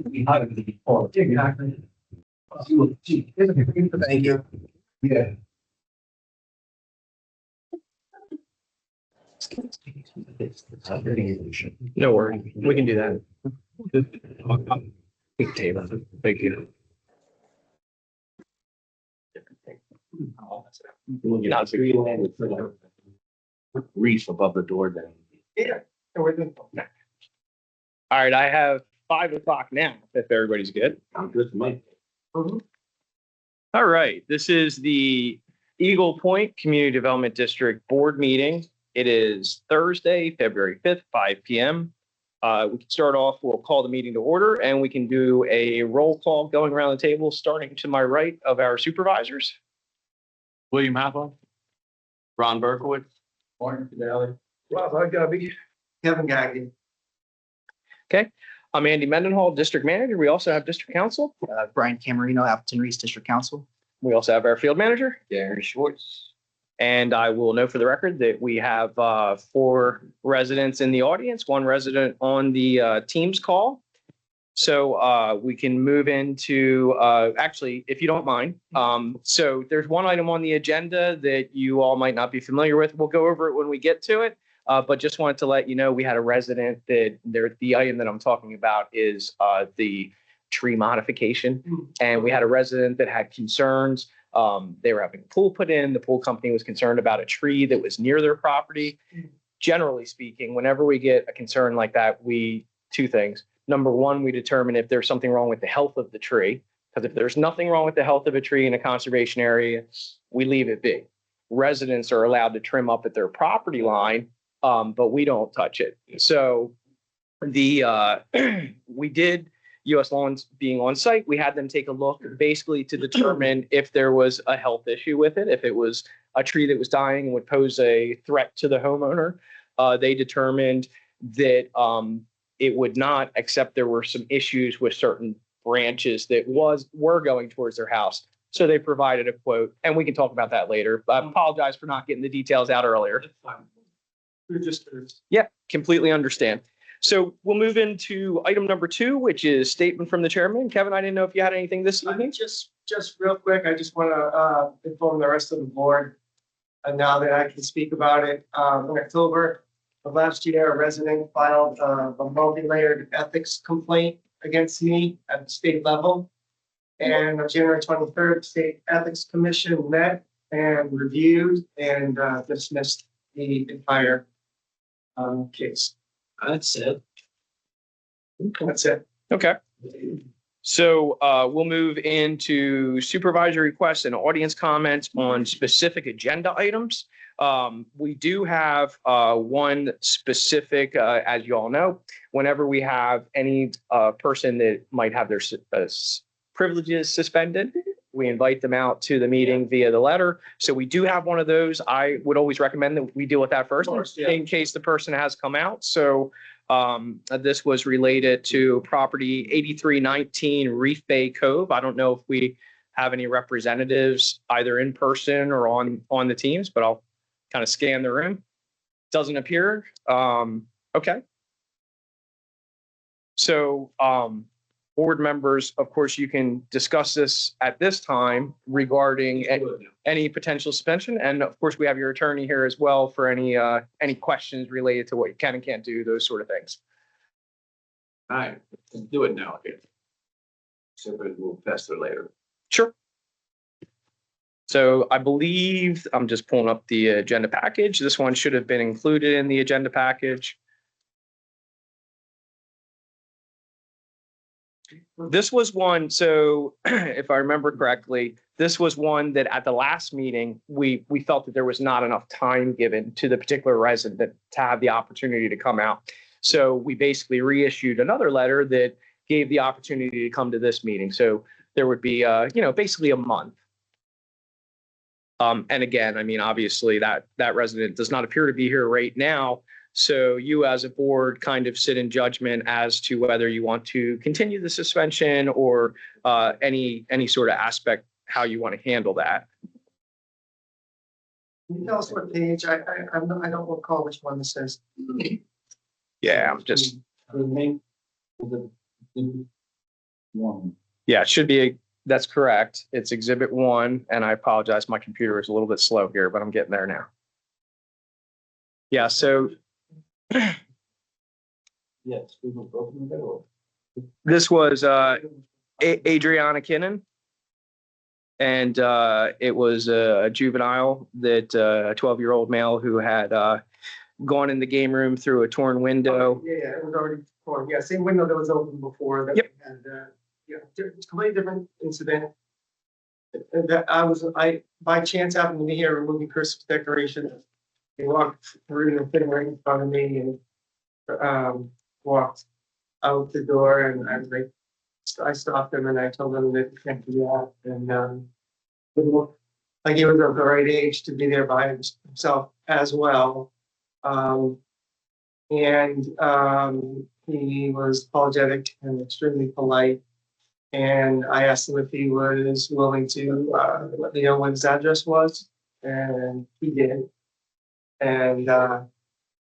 Thank you. Yeah. No worries. We can do that. Big table. Thank you. Not a Reef above the door then. Yeah. All right, I have 5 o'clock now, if everybody's good. I'm good to me. All right, this is the Eagle Point Community Development District Board meeting. It is Thursday, February 5th, 5 p.m. We can start off, we'll call the meeting to order, and we can do a roll call going around the table, starting to my right of our supervisors. William Hathaway. Ron Berkowitz. Martin Fidelli. Rabah, Agabi. Kevin Gagne. Okay, I'm Andy Mendenhall, District Manager. We also have District Counsel. Brian Camarino, Appleton Reiss District Counsel. We also have our Field Manager. Schwarz. And I will note for the record that we have 4 residents in the audience, 1 resident on the Teams call. So we can move into, actually, if you don't mind. So there's one item on the agenda that you all might not be familiar with. We'll go over it when we get to it. But just wanted to let you know, we had a resident that the item that I'm talking about is the tree modification. And we had a resident that had concerns. They were having a pool put in. The pool company was concerned about a tree that was near their property. Generally speaking, whenever we get a concern like that, 2 things. Number 1, we determine if there's something wrong with the health of the tree. Because if there's nothing wrong with the health of a tree in a conservation area, we leave it be. Residents are allowed to trim up at their property line, but we don't touch it. So we did, U.S. Lawns being on site, we had them take a look basically to determine if there was a health issue with it, if it was a tree that was dying and would pose a threat to the homeowner. They determined that it would not, except there were some issues with certain branches that were going towards their house. So they provided a quote, and we can talk about that later. I apologize for not getting the details out earlier. That's fine. We're just. Yeah, completely understand. So we'll move into item number 2, which is statement from the chairman. Kevin, I didn't know if you had anything this evening. Just real quick, I just want to inform the rest of the board, and now that I can speak about it, in October of last year, a resident filed a multi-layered ethics complaint against me at the state level. And on January 23rd, State Ethics Commission met and reviewed and dismissed the entire case. That's it. That's it. Okay. So we'll move into supervisory requests and audience comments on specific agenda items. We do have one specific, as you all know, whenever we have any person that might have their privileges suspended, we invite them out to the meeting via the letter. So we do have one of those. I would always recommend that we deal with that first in case the person has come out. So this was related to property 8319 Reef Bay Cove. I don't know if we have any representatives either in person or on the teams, but I'll kind of scan the room. Doesn't appear. Okay. So board members, of course, you can discuss this at this time regarding any potential suspension. And of course, we have your attorney here as well for any questions related to what you can and can't do, those sort of things. All right, let's do it now. Okay. So we'll pass it later. Sure. So I believe I'm just pulling up the agenda package. This one should have been included in the agenda package. This was one, so if I remember correctly, this was one that at the last meeting, we felt that there was not enough time given to the particular resident to have the opportunity to come out. So we basically reissued another letter that gave the opportunity to come to this meeting. So there would be, basically a month. And again, I mean, obviously that resident does not appear to be here right now. So you as a board kind of sit in judgment as to whether you want to continue the suspension or any sort of aspect, how you want to handle that. Can you tell us what page? I don't recall which one this is. Yeah, I'm just. The Yeah, it should be, that's correct. It's exhibit 1, and I apologize, my computer is a little bit slow here, but I'm getting there now. Yeah, so Yes, we were broken in the middle. this was Adriana Kinnan. And it was a juvenile that a 12-year-old male who had gone in the game room through a torn window. Yeah, it was already torn. Yeah, same window that was open before that. Yep. And, yeah, it's a completely different incident. And that I by chance happened to be here removing Christmas decorations. He walked through the thing right in front of me and walked out the door, and I was like, I stopped him and I told him that he can't do that. And it looked like he was of the right age to be there by himself as well. He was apologetic and extremely polite. And I asked him if he was willing to let me know what his address was, and he did. And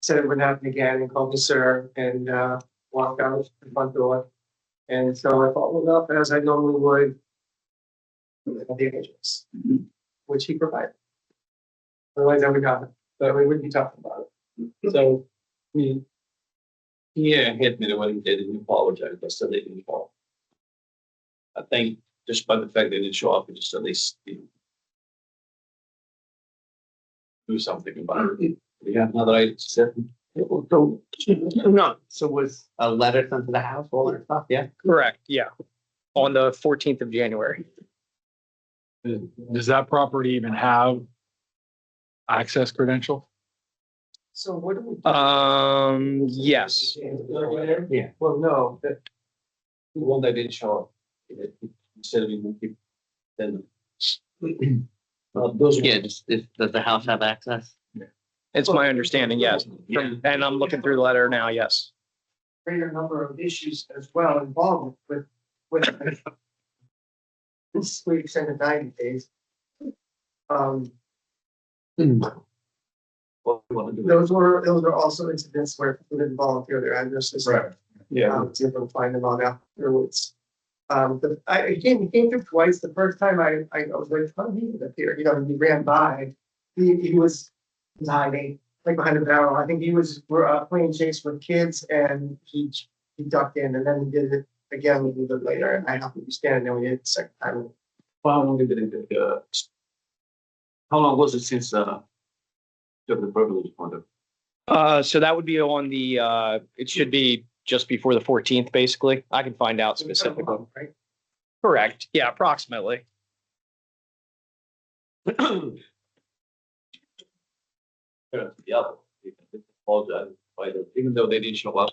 said it wouldn't happen again, and called me sir, and walked out the front door. And so I followed up as I normally would with the address, which he provided. Otherwise, I would not, but we wouldn't be talking about it. So, he admitted what he did and he apologized, but still they didn't fall. I think just by the fact they didn't show up, it just at least do something about it. Yeah, now that I said. So was a letter sent to the house, all that stuff, yeah? Correct, yeah. On the 14th of January. Does that property even have access credential? So what do we do? Yes. Yeah. Well, no, The one that didn't show up, instead of even keep, then. Those. Yeah, does the house have access? It's my understanding, yes. Yeah. And I'm looking through the letter now, yes. greater number of issues as well involved with this we extended 90 days. What we want to do. Those were also incidents where people didn't volunteer their addresses. Right. Yeah. To able to find them on afterwards. He came through twice. The first time I was like, oh, he was up here. You know, he ran by. He was hiding like behind a barrel. I think he was playing chase with kids, and he ducked in, and then he did it again a little bit later. And I happened to be standing there when he did it the second time. How long did it, how long was it since, took the privilege point of? So that would be on the, it should be just before the 14th, basically. I can find out specifically. Right? Correct. Yeah, approximately. Apologize, even though they didn't show up.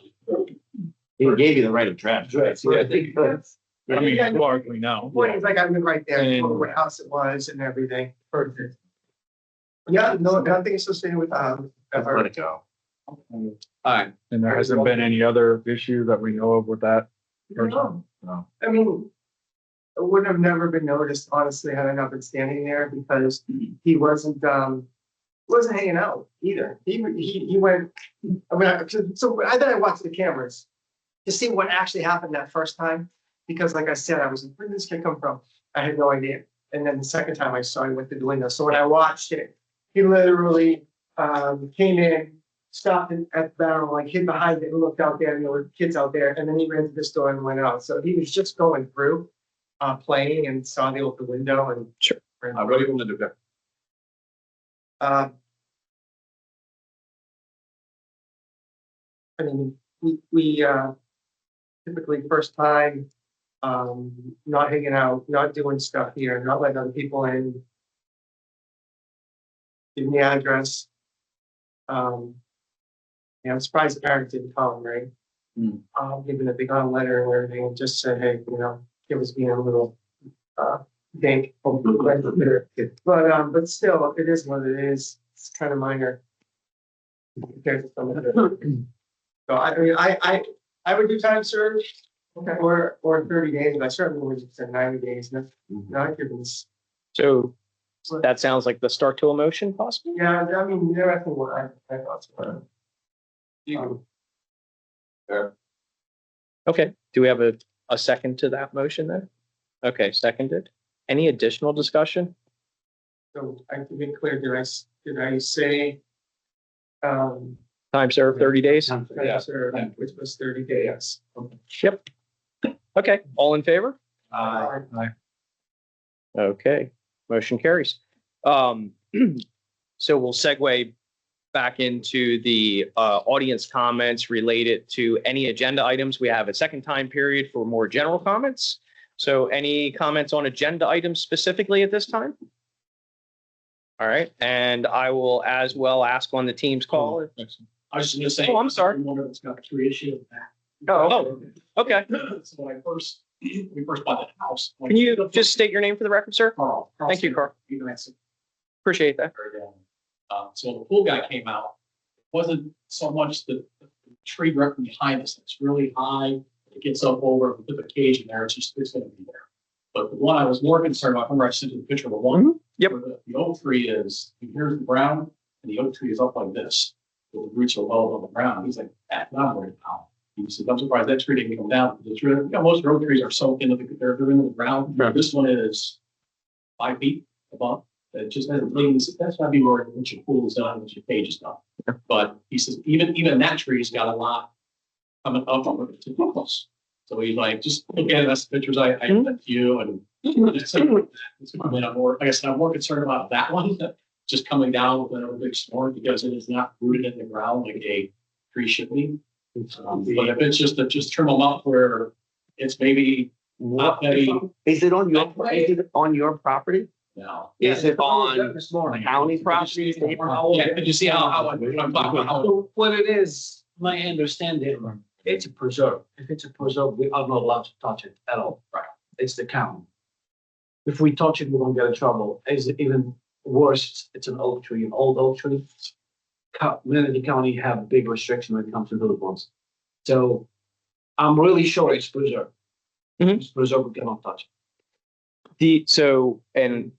He gave you the right address, right? So I think. I mean, largely no. Point is, like, I mean, right there, And- what house it was and everything. Perfect. Yeah, no, nothing associated with Let it go. All right, And there hasn't been any other issue that we know of with that person? No. No. I mean, it would have never been noticed, honestly, had I not been standing there, because he wasn't hanging out either. He went, I mean, so I then I watched the cameras to see what actually happened that first time, because like I said, I was like, where did this kid come from? I had no idea. And then the second time I saw him went through the window. So when I watched it, he literally came in, stopped at the barrel, like hid behind it and looked out there, and there were kids out there, and then he ran to the store and went out. So he was just going through, playing, and saw the open window and. Sure. what do you want to do there? I mean, we typically first time, not hanging out, not doing stuff here, not letting other people in. Give me the address. Yeah, I'm surprised the parents didn't come, right? Giving a big on letter and everything, and just said, hey, you know, it was being a little dink. But still, it is what it is. It's kind of minor. Compared to some of the. So I mean, I would do time served, or 30 days, but I certainly would have said 90 days. Not giving this. So that sounds like the start to a motion, possibly? Yeah, I mean, they're asking what I thought. You. Fair. Okay. Do we have a second to that motion then? Okay, seconded. Any additional discussion? So I can be clear, did I say, Time served 30 days? which was 30 days? Yep. Okay, all in favor? Okay, motion carries. So we'll segue back into the audience comments related to any agenda items. We have a second time period for more general comments. So any comments on agenda items specifically at this time? All right, and I will as well ask on the team's call. I was just gonna say. Oh, I'm sorry. One that's got 3 issues. Oh, okay. So when we first bought the house. Can you just state your name for the record, sir? Carl. Thank you, Carl. You can answer. Appreciate that. So the pool guy came out. It wasn't so much the tree directly behind us. It's really high. It gets up over, we put the cage in there, it's gonna be there. But the one I was more concerned about, remember I sent you the picture of the one? Yep. Where the oak tree is, here's the ground, and the oak tree is up like this. The roots are well above the ground. He's like, that's not worried about. He said, I'm surprised that tree didn't come down. It's really, most oak trees are soaked into they're into the ground. Right. This one is 5 feet above. It just hasn't leaned. That's why be worried once your pool is done, once your cage is done. But he says, even that tree's got a lot coming up on it to close. So he's like, just look at it. That's the pictures I sent to you. And it's, I mean, like I said, I'm more concerned about that one just coming down with a big storm because it is not rooted in the ground like a tree should be. But if it's just trim them up where it's maybe not heavy. Is it on your property? No. Is it on county property? State property? Yeah, but you see how I'm talking about how. So what it is, my understanding, it's a preserve. If it's a preserve, we are not allowed to touch it at all. Right. It's the county. If we touch it, we're gonna get in trouble. Is even worse, it's an oak tree, an old oak tree. Amenity County have big restriction when it comes to those ones. So I'm really sure it's preserved. Mhm. It's preserved, we cannot touch And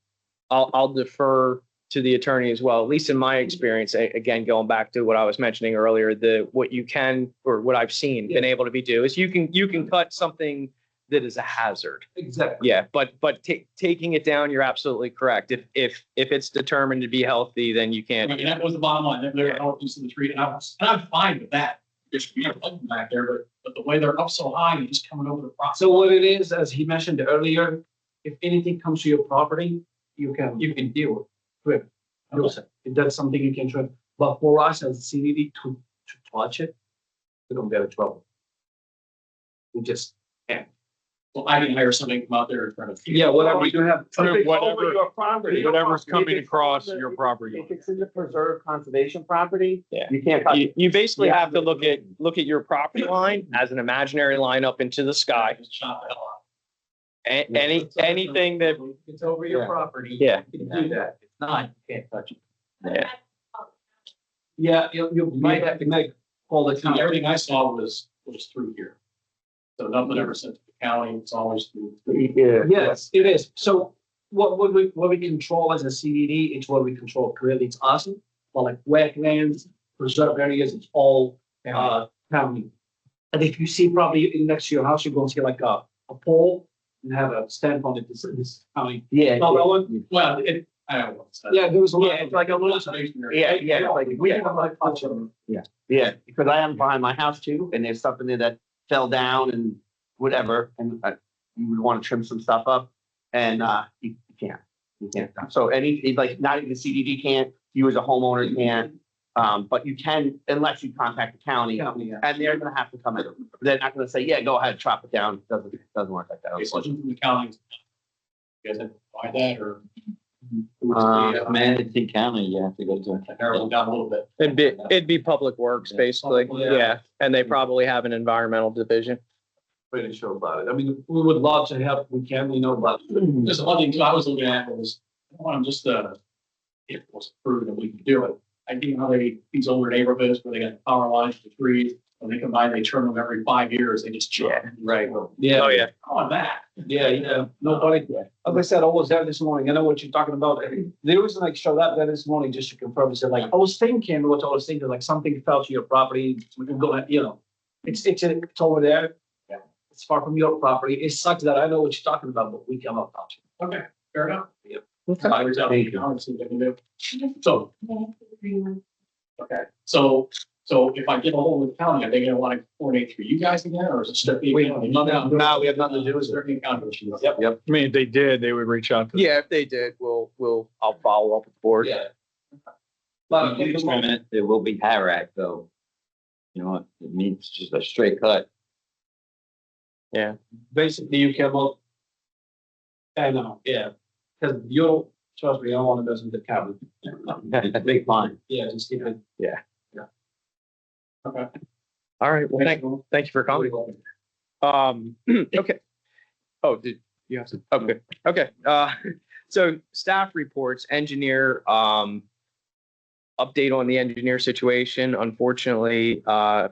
I'll defer to the attorney as well, at least in my experience, again, going back to what I was mentioning earlier, what you can, or what I've seen, been able to do is you can cut something that is a hazard. it. Exactly. Yeah, but taking it down, you're absolutely correct. If it's determined to be healthy, then you I can't. mean, that was the bottom line. They're out into the tree, and I'm fine with that. There's be a back there, but the way they're up so high, you're just coming over the process. So what it is, as he mentioned earlier, if anything comes to your property, you can deal with. If that's something you can try, but for us as a CDD to touch it, we don't get in trouble. We just can't. Well, I can hire somebody to come out there and try to. Yeah, whatever you have. Trim whatever- Over your property. Whatever's coming If it's across on the- your property If line. it's in the preserve conservation property, Yeah. you can't touch it. You basically Yeah. have to look at your property line as an imaginary line up into the sky. Just chop the hell off. Anything that, If it's over your Yeah. property. yeah, You can do that. If not, you can't touch it. yeah. Yeah, you might have to make all the time. Everything I saw was through here. So nothing ever sent to the county. It's always through. Yeah. Yes, it is. So what we control as a CDD, it's what we control. Really, it's us. But like wetlands, preserve areas, it's all county. And if you see probably next to your house, you're going to see like a pole and have a stamp on it. This county. Yeah. Oh, that one? Well, I don't know. Yeah, there was a Yeah, lot. it's like a little. Yeah, like We have like touch them. Yeah, because I am behind my house too, and there's something there that fell down and whatever, and you would want to trim some stuff up, and you can't. So like not even the CDD can't, you as a homeowner can't, but you can unless you contact the county, County, yeah. and they're gonna have to come in. They're not gonna say, yeah, go ahead, chop it down. Doesn't work like that. Okay, so from the county. You guys have to buy that or? Amenity County, you have to go to. Narrow it down a little bit. It'd be public works, basically. Yeah. Yeah, and they probably have an environmental division. Pretty sure about it. I mean, we would love to help. We can, but There's one thing too I was looking at was, I want them just if it was approved and we could do it. I think how these older neighborhoods where they got power lines to trees, when they combine, they turn them every 5 years, they just chop. Right. yeah. Oh, yeah. I want that. Yeah. Nobody, like I said, I was there this morning. I know what you're talking about. The reason I showed up there this morning, just to confirm, is that like, I was thinking, like something fell to your property. We can go, it's over there. Yeah. It's far from your property. It sucks that I know what you're talking about, but we cannot touch it. Okay, fair enough. Yeah. I was out, Thank you. honestly, I can do. So, okay, so if I get a hold of the county, are they gonna want to coordinate through you guys again, or is it strictly? We- county? no, we have nothing to do with it. Strictly county issues. Yep. Yep. I mean, if they did, they would reach out to. Yeah, if they did, I'll follow up with the board. Yeah. But It will be Harak though. You know, it means just a straight cut. basically you cannot. I know, yeah, because you don't, trust me, I don't want to mess with the cabin. Big fine. Yeah, just keep it. Okay. All right, well, thank you for coming. Okay. Oh, did you have to? Okay, okay. So staff reports, engineer, update on the engineer situation. Unfortunately, I've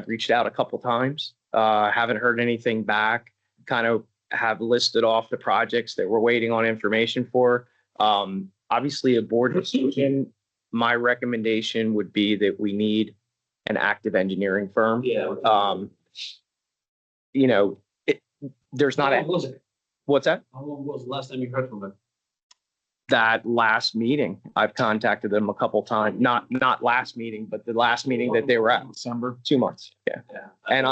reached out a couple times, haven't heard anything back. Kind of have listed off the projects that we're waiting on information for. Obviously a board decision. My recommendation would be that we need an active engineering firm. Yeah. You know, there's not How a, long was it? what's that? How long was the last time you heard from them? That last meeting, I've contacted them a couple times, not last meeting, but the last meeting that they were at, December. 2 months. Yeah. Yeah. And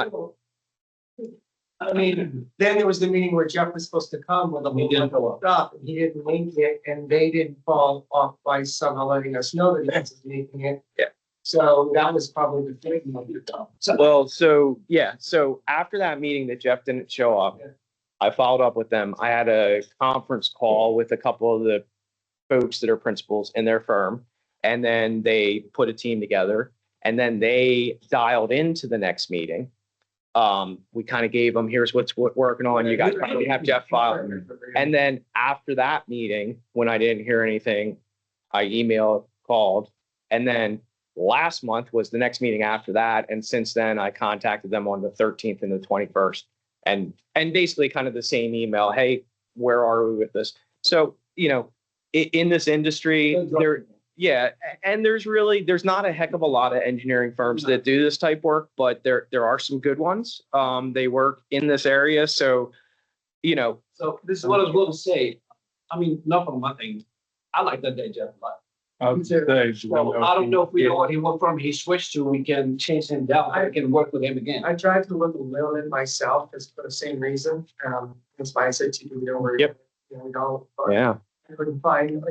I mean, then there was the meeting where Jeff was supposed to come with a He didn't show up. stuff, and he didn't make it, and they didn't fall off by somehow letting us know that he was making it. Yeah. So that was probably the thing. well, so yeah, so after that meeting that Jeff didn't show up, I followed up with them. I had a conference call with a couple of the folks that are principals in their firm. And then they put a team together and then they dialed into the next meeting. We kind of gave them, here's what's working on. You guys probably have Jeff file. And then after that meeting, when I didn't hear anything, I emailed, called, and then last month was the next meeting after that. And since then I contacted them on the 13th and the 21st and basically kind of the same email. Hey, where are we with this? So, you know, in this industry there, yeah. And there's not a heck of a lot of engineering firms that do this type work, but there are some good ones. They work in this area. So, you know, So this is what I was going to say. I mean, not from my thing. I like that day, Jeff, but I would say, so I don't know if we know what he went from, he switched to, we can change him down. I can work with him again. I tried to look a little in myself, just for the same reason, that's why I said to you, we don't worry. Yep. You know, we don't, but yeah. I couldn't find,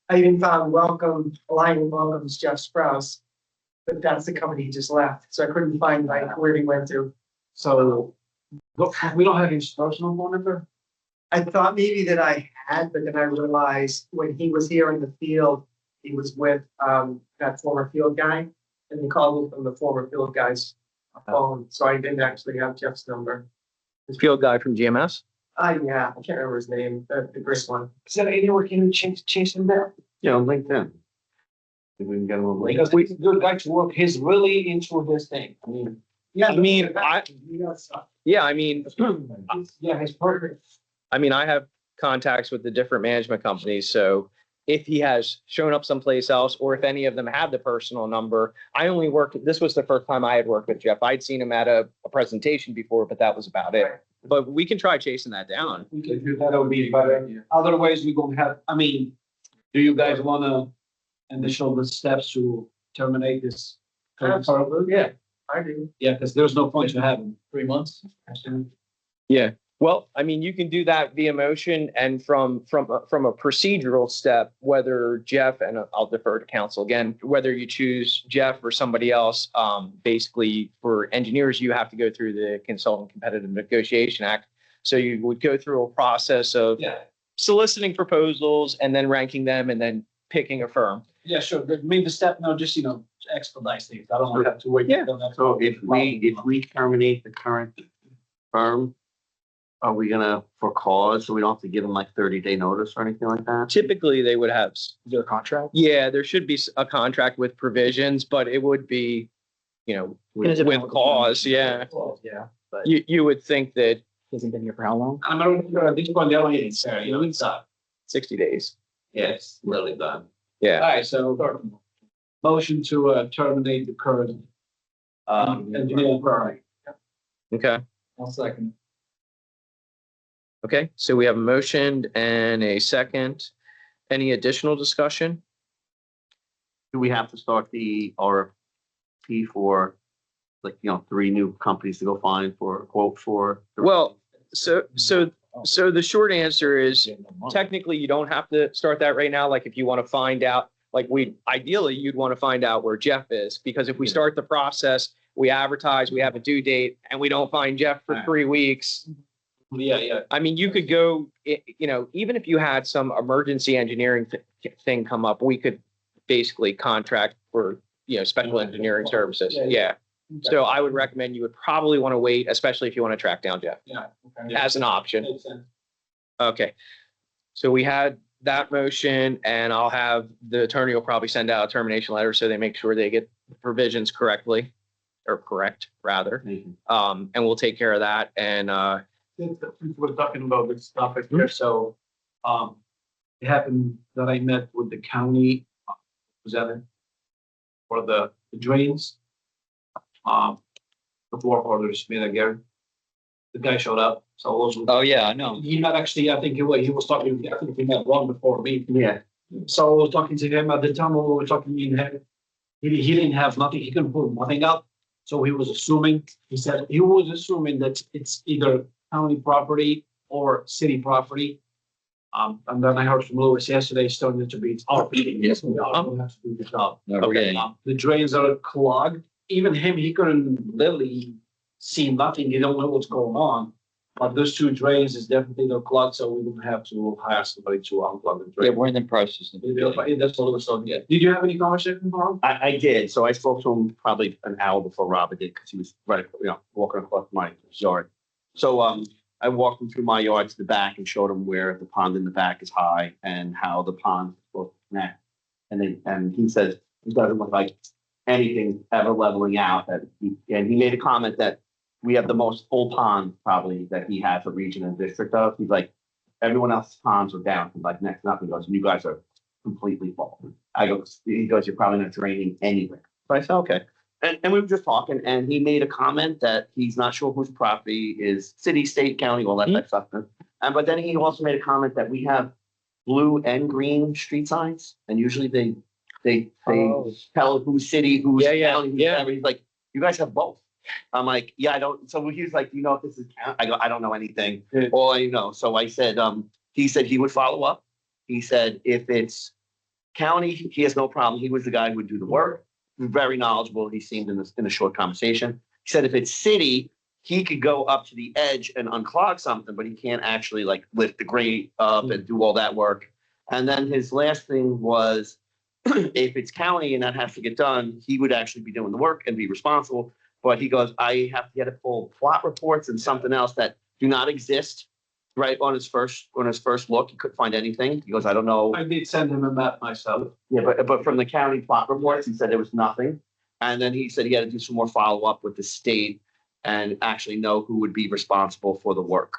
I even found Welcome's Jeff Sprouse, but that's the company he just left, so I couldn't find where he went to. So we don't have his personal phone number? I thought maybe that I had, but then I realized when he was here in the field, he was with that former field guy, and he called me from the former field guy's phone, so I didn't actually have Jeff's number. Field guy from GMS. Yeah, I can't remember his name, the great one. Is that anywhere can you change him down? Yeah, on LinkedIn. If we can get him on LinkedIn. Because he's a good guy to work. He's really into this thing. I mean, Yeah, I mean, yeah, I mean, yeah, he's perfect. I mean, I have contacts with the different management companies, so if he has shown up someplace else, or if any of them have the personal number, this was the first time I had worked with Jeff. I'd seen him at a presentation before, but that was about it. But we can try chasing that down. We can do that, would be better. Otherwise, we're gonna have, I mean, do you guys wanna initial the steps to terminate this? Absolutely. Yeah, I do. yeah, because there's no point to having 3 months. Yeah. Well, I mean, you can do that via motion and from a procedural step, whether Jeff, and I'll defer to counsel again, whether you choose Jeff or somebody else, basically for engineers, you have to go through the Consultant Competitive Negotiation Act. So you would go through a process of Yeah, soliciting proposals and then ranking them and then picking a firm. yeah, sure. But maybe the step now, just, expedite things. I don't want to have to wait. Yeah. So if we terminate the current firm, are we gonna, for cause, so we don't have to give them like 30-day notice or anything like that? Typically, they would have, their contract. yeah, there should be a contract with provisions, but it would be, with cause, yeah. Yeah. You would think that Hasn't been here for how long? I'm not sure at this point, they don't need it, sir. It's done. 60 days. Yeah, it's really done. All Yeah. right, so motion to terminate the current engineering firm. Okay. I'll second. Okay, so we have a motion and a second. Any additional discussion? Do we have to start the RFP for, like, 3 new companies to go find for a quote for? Well, so the short answer is technically you don't have to start that right now. Like if you want to find out, like ideally you'd want to find out where Jeff is, because if we start the process, we advertise, we have a due date and we don't find Jeff for 3 weeks. Yeah. I mean, you could go, even if you had some emergency engineering thing come up, we could basically contract for, special engineering services. Yeah. So I would recommend you would probably want to wait, especially if you want to track down Jeff Yeah. as an option. Makes sense. Okay. So we had that motion, and I'll have the attorney will probably send out a termination letter so they make sure they get the provisions correctly, or correct rather. And we'll take care of that. And Since we're talking about this topic here, so, it happened that I met with the county representative for the drains. The work orders made again. The guy showed up, so I was. Oh, yeah, I know. He met actually, I think he was talking, I think he met long before me. Yeah. So I was talking to him at the time when we were talking, me and him. He didn't have nothing, he couldn't pull nothing out. So he was assuming, he said he was assuming that it's either county property or city property. And then I heard from Lewis yesterday, it's starting to be, it's our property. Yes, we are, we have to do the job. Okay. The drains are clogged. Even him, he couldn't literally see nothing. He don't know what's going on. But those 2 drains is definitely they're clogged, so we don't have to hire somebody to unclog the Yeah, drain. we're in the process. That's what it was on. Yeah. Did you have any conversation, Bob? I did. So I spoke to him probably an hour before Rabah did, because he was right, walking across my yard. So I walked him through my yard to the back and showed him where the pond in the back is high and how the pond is supposed to connect. And he says it doesn't look like anything ever leveling out. And he made a comment that we have the most full pond probably that he has a region and district of. He's like, everyone else's ponds are down. He's like, next up, he goes, you guys are completely full. He goes, you're probably not draining anywhere. So I said, okay. And we were just talking, and he made a comment that he's not sure whose property is city, state, county, all that type of stuff. And but then he also made a comment that we have blue and green street signs, and usually they tell who's city, who's county, who's whatever. He's like, you guys have both. I'm like, yeah, I don't. So he was like, do you know if this is county? I go, I don't know anything. All I know. So I said, he said he would follow up. He said if it's county, he has no problem. He was the guy who would do the work. Very knowledgeable. He seemed in a short conversation. He said if it's city, he could go up to the edge and unclog something, but he can't actually like lift the grate up and do all that work. And then his last thing was if it's county and that has to get done, he would actually be doing the work and be responsible. But he goes, I have to get a full plot reports and something else that do not exist. Right on his first look, he couldn't find anything. He goes, I don't know. I did send him a map myself. Yeah, but from the county plot reports, he said there was nothing. And then he said he had to do some more follow-up with the state and actually know who would be responsible for the work.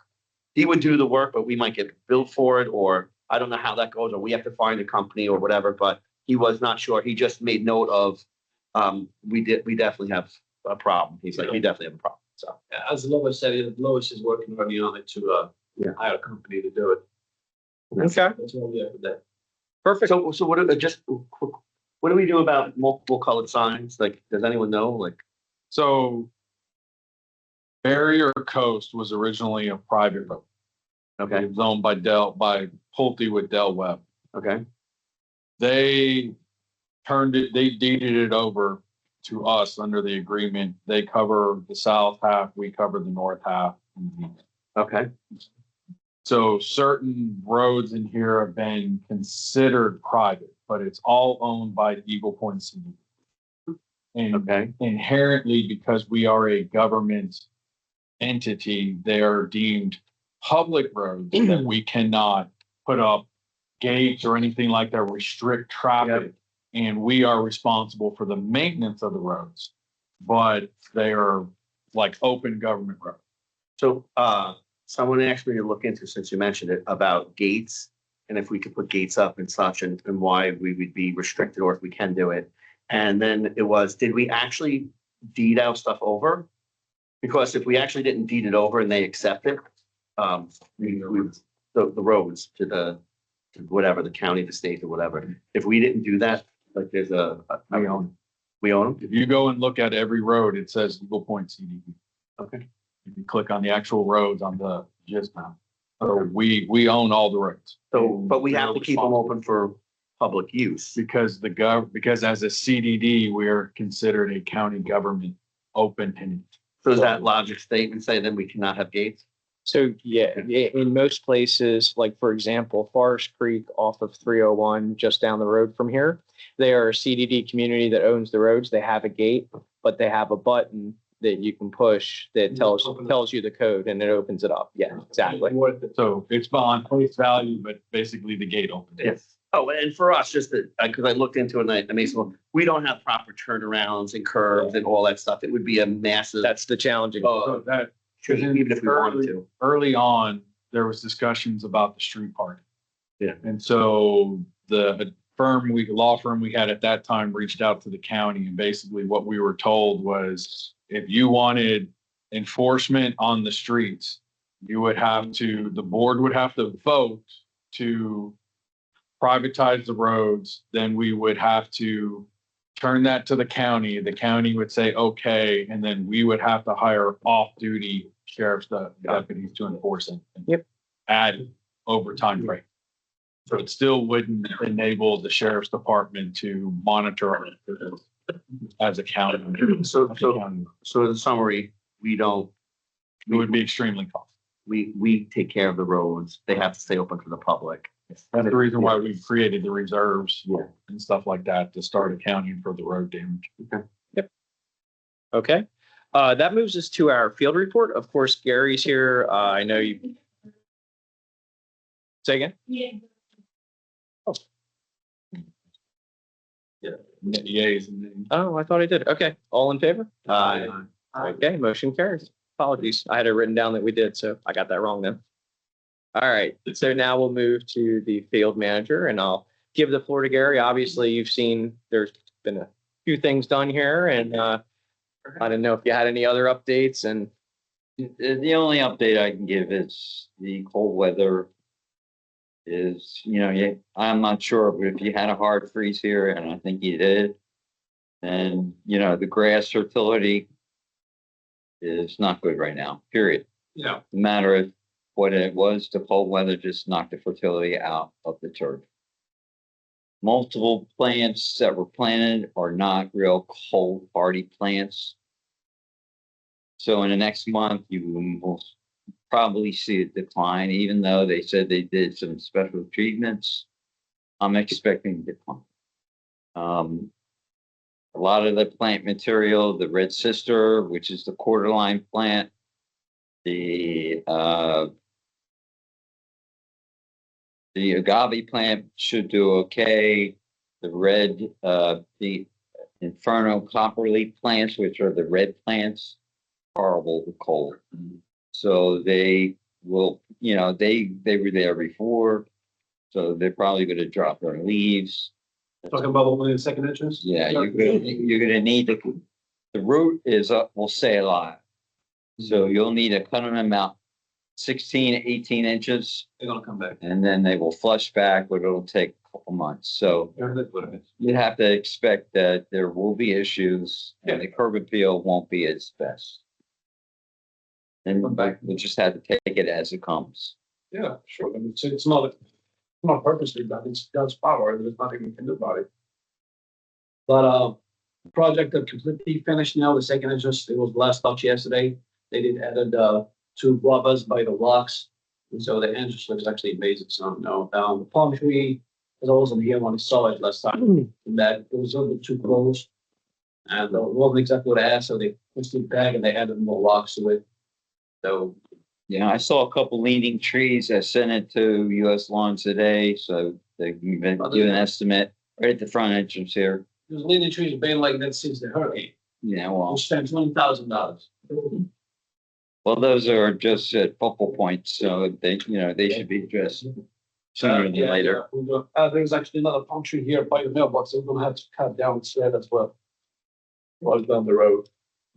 He would do the work, but we might get billed for it, or I don't know how that goes, or we have to find a company or whatever, but he was not sure. He just made note of, we definitely have a problem. He's like, we definitely have a problem. So As Lois said, Lois is working already on it to hire a company to do it. Okay, That's what we have today. perfect. So what do we do about multiple colored signs? Like, does anyone know? Like, So Barrier Coast was originally a private road. okay, It was owned by by Pulte with Del Webb. okay, They they deeded it over to us under the agreement. They cover the south half, we cover the north half. okay, So certain roads in here have been considered private, but it's all owned by Eagle Point CDD. And okay, inherently, because we are a government entity, they are deemed public roads that we cannot put up gates or anything like that, restrict traffic. And we are responsible for the maintenance of the roads, but they are like open government roads. So, someone asked me to look into, since you mentioned it, about gates and if we could put gates up and such and why we would be restricted or if we can do it. And then it was, did we actually deed our stuff over? Because if we actually didn't deed it over and they accept it, the roads to to whatever, the county, the state or whatever. If we didn't do that, like there's We own. we own them? If you go and look at every road, it says Eagle Point CDD. Okay. If you click on the actual roads on the gist map. So we own all the roads. So, but we have to keep them open for public use. Because because as a CDD, we're considered a county government open entity. So does that logic statement say then we cannot have gates? So, yeah, in most places, like for example, Forest Creek off of 301, just down the road from here, they are a CDD community that owns the roads. They have a gate, but they have a button that you can push that tells you the code and it opens it up. Yeah, exactly. So it's on face value, but basically the gate opens. Yes. Oh, and for us, just that, because I looked into it and I made some, we don't have proper turnarounds and curves and all that stuff. It would be a massive. That's the challenging. So that, Even if we wanted to. early on, there was discussions about the street parking. Yeah. And so the law firm we had at that time reached out to the county, and basically what we were told was if you wanted enforcement on the streets, the board would have to vote to privatize the roads, then we would have to turn that to the county. The county would say, okay, and then we would have to hire off-duty sheriff's deputies to enforce it. Yep. Add overtime rate. So it still wouldn't enable the sheriff's department to monitor our business as a county. So in summary, it would be extremely costly. we take care of the roads. They have to stay open to the public. That's the reason why we created the reserves Yeah. and stuff like that to start accounting for the road damage. Okay. That moves us to our field report. Of course, Gary's here. I know you. Say again? Yays and nays. Oh, I thought I did. Okay. All in favor? Okay, motion carries. Apologies. I had it written down that we did, so I got that wrong then. All right, so now we'll move to the field manager and I'll give the floor to Gary. Obviously, you've seen there's been a few things done here and I didn't know if you had any other updates and The only update I can give is the cold weather is, I'm not sure, but if you had a hard freeze here, and I think you did, then, the grass fertility is not good right now, period. Yeah. No matter of what it was, the cold weather just knocked the fertility out of the turf. Multiple plants that were planted are not real cold hardy plants. So in the next month, you will probably see a decline, even though they said they did some special treatments. I'm expecting a decline. A lot of the plant material, the red sister, which is the quarterline plant, the Agabi plant should do okay. The Inferno copperleaf plants, which are the red plants, horrible with cold. So they will, they were there before, so they're probably going to drop their leaves. Talking about opening the second entrance? Yeah, you're gonna need the root is up, will stay alive. So you'll need to cut them out 16, 18 inches, They're gonna come back. and then they will flush back, but it'll take a couple months. So you have to expect that there will be issues and the curb appeal won't be its best. And we just have to take it as it comes. Yeah, sure. I mean, it's not purposely done. It's God's power. There's nothing we can do about it. But project that completely finished now. The second entrance, it was last touch yesterday. They did added two Rabahs by the rocks, and so the entrance looks actually amazing. So no, the palm tree, as I wasn't here when I saw it last time, and that it was a little bit too close, and it wasn't exactly what I asked. So they pushed it back and they added more rocks to it. So. Yeah, I saw a couple leaning trees. I sent it to US Lawns today, so they can give an estimate right at the front entrance here. There's leaning trees have been like that since the hurricane. Yeah, We well, spent $20,000. those are just at focal points, so they should be addressed sooner than later. There's actually another palm tree here by the mailbox. So we're gonna have to cut down instead as well. Right down the road.